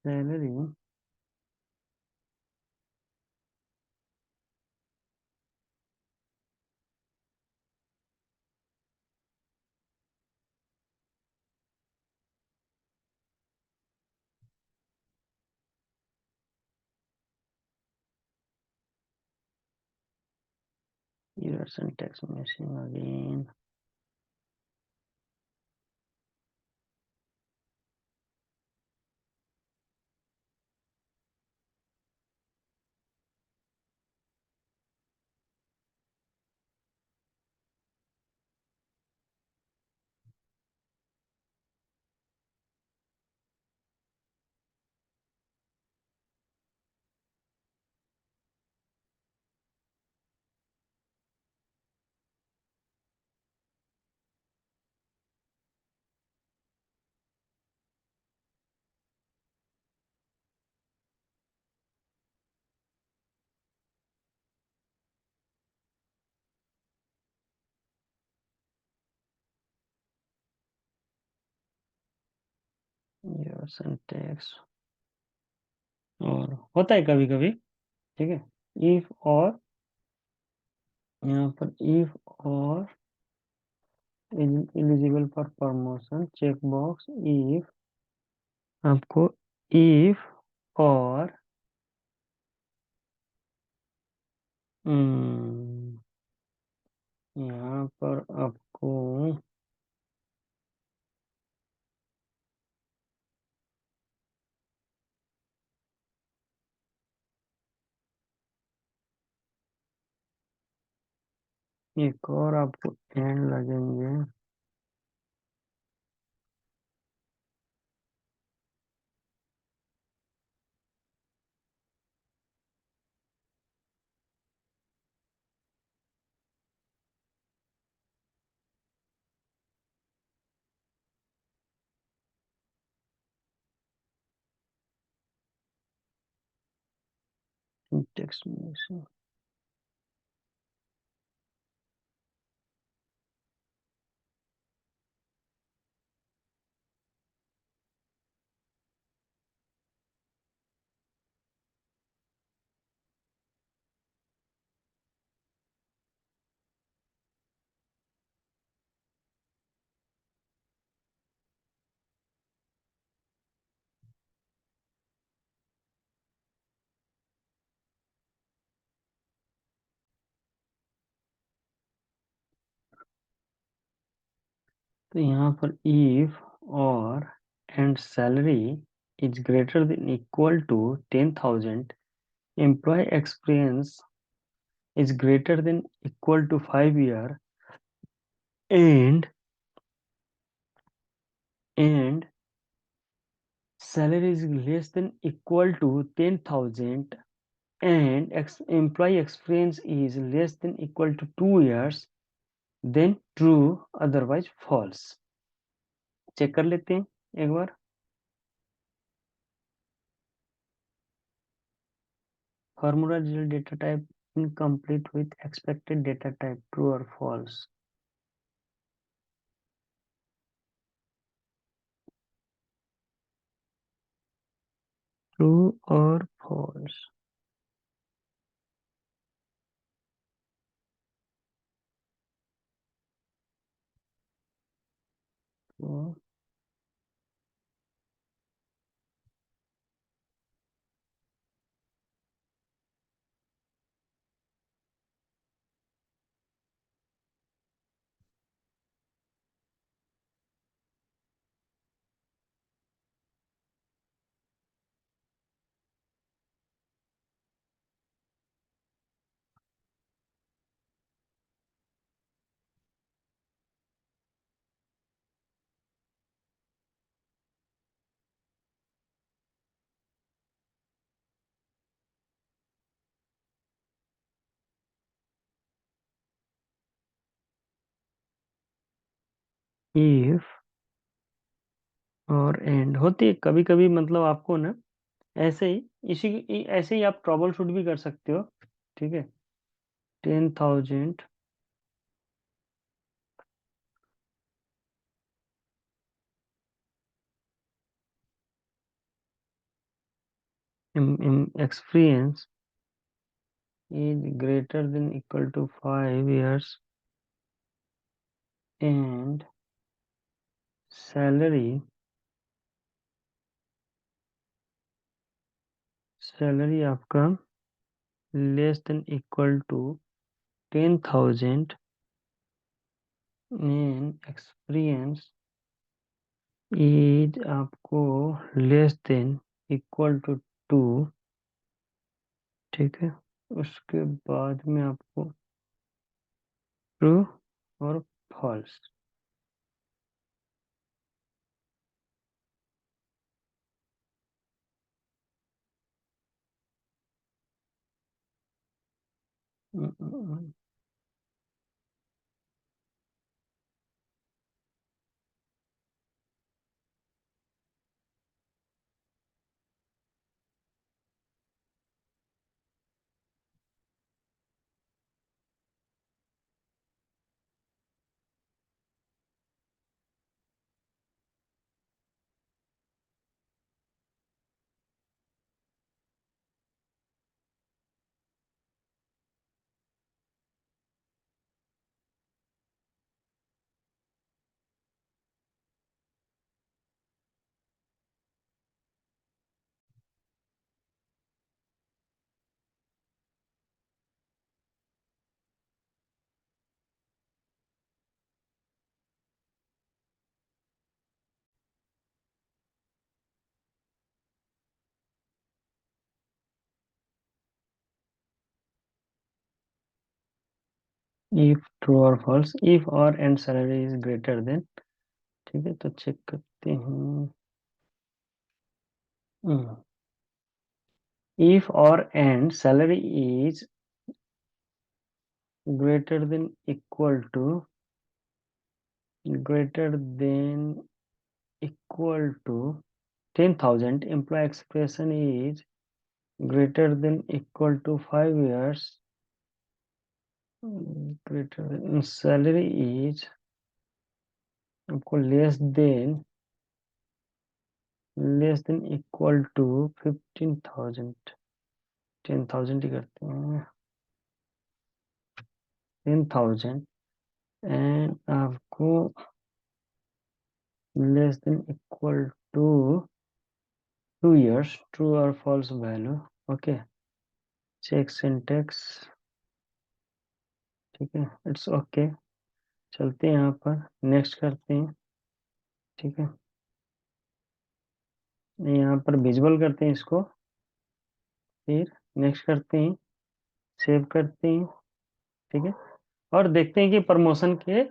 Salary years and tax missing again. years and tax, और होता है कभी कभी। ठीक है। इफ और, यहाँ पर इफ और eligible for promotion check box, if आपको, इफ और यहाँ पर आपको एक और आपको एंड लगेंगे। टेक्स्ट में तो यहाँ पर इफ और and salary is greater than equal to 10,000, employ experience is greater than equal to 5 year, and and salary is less than equal to 10,000, and employee experience is less than equal to 2 years, then true, otherwise false। Check कर लेते हैं एक बार। Formula result data type incomplete with expected data type, true और फॉल्स। ट्रू और फॉल्स। तो if और एंड होती है कभी कभी, मतलब आपको ना ऐसे ही, ऐसे ही आप ट्रबल शूट भी कर सकते हो। ठीक है, 10,000 experience is greater than equal to 5 years and salary आपका less than equal to 10,000 in experience is आपको लेस देन इक्वल टू 2। ठीक है, उसके बाद में आपको ट्रू और फॉल्स। इफ ट्रू और फॉल्स, इफ और and salary is greater than. ठीक है, तो चेक करते हैं। इफ और and salary is greater than equal to greater than equal to 10,000, employee expression is greater than equal to 5 years, greater than salary is आपको लेस देन इक्वल टू 15,000, 10,000 ही करते हैं, 10,000 एंड आपको less than equal to 2 years, true और false value. Okay, check syntax. ठीक है, इट्स ओके। चलते हैं यहाँ पर, नेक्स्ट करते हैं। ठीक है, यहाँ पर विजुअल करते हैं इसको, फिर नेक्स्ट करते हैं, सेव करते हैं। ठीक है, और देखते हैं कि प्रमोशन के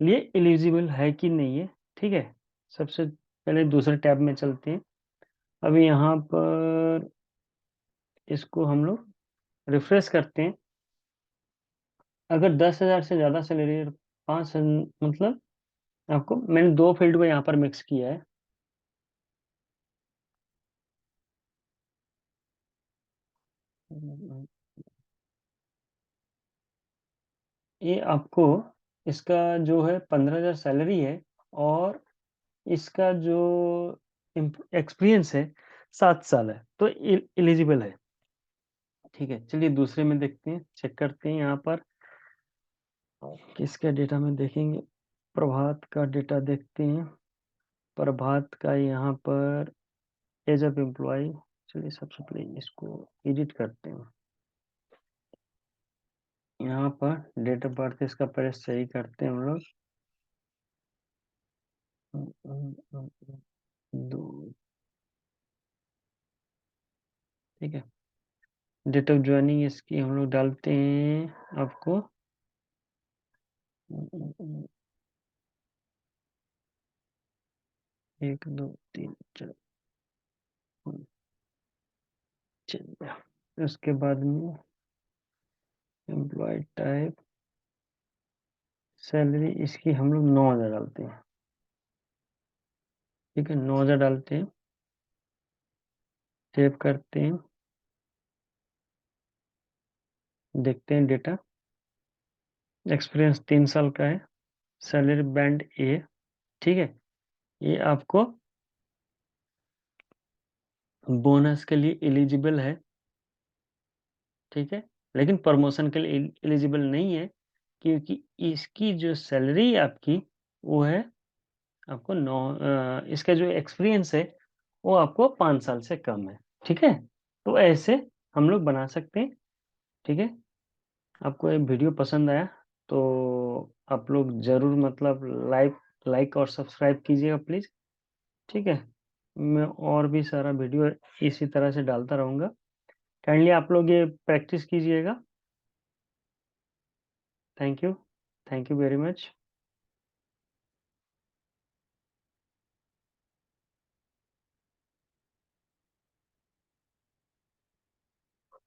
लिए एलिजिबल है कि नहीं है। ठीक है, सबसे पहले दूसरे टैब में चलते हैं। अभी यहाँ पर इसको हम लोग रिफ्रेश करते हैं। अगर 10,000 से ज़्यादा सैलरी, 5, मतलब आपको, मैंने दो फील्ड को यहाँ पर मिक्स किया है। ये आपको, इसका जो है 15,000 सैलरी है, और इसका जो एक्सपीरियंस है 7 साल है, तो एलिजिबल है। ठीक है, चलिए दूसरे में देखते हैं, चेक करते हैं यहाँ पर किसका डेटा में देखेंगे। प्रभात का डेटा देखते हैं। प्रभात का यहाँ पर एज ऑफ एम्प्लॉय, चलिए सबसे पहले इसको एडिट करते हैं। यहाँ पर डेट ऑफ बर्थ इसका पहले सही करते हैं हम लोग। 2, ठीक है। डेट ऑफ ज्वाइनिंग इसकी हम लोग डालते हैं आपको 1, 2, 3, 4, 5, उसके बाद में एम्प्लॉय टाइप, सैलरी इसकी हम लोग 9,000 डालते हैं। ठीक है, 9,000 डालते हैं, सेव करते हैं, देखते हैं डेटा। एक्सपीरियंस 3 साल का है, सैलरी बैंड ए। ठीक है, ये आपको बोनस के लिए एलिजिबल है। ठीक है, लेकिन प्रमोशन के लिए एलिजिबल नहीं है, क्योंकि इसकी जो सैलरी आपकी वो है, आपको इसका जो एक्सपीरियंस है वो आपको 5 साल से कम है। ठीक है, तो ऐसे हम लोग बना सकते हैं। ठीक है, आपको ये वीडियो पसंद आया तो आप लोग ज़रूर मतलब लाइक लाइक और सब्सक्राइब कीजिएगा प्लीज़। ठीक है, मैं और भी सारा वीडियो इसी तरह से डालता रहूँगा। काइंडली आप लोग ये प्रैक्टिस कीजिएगा। Thank you very much.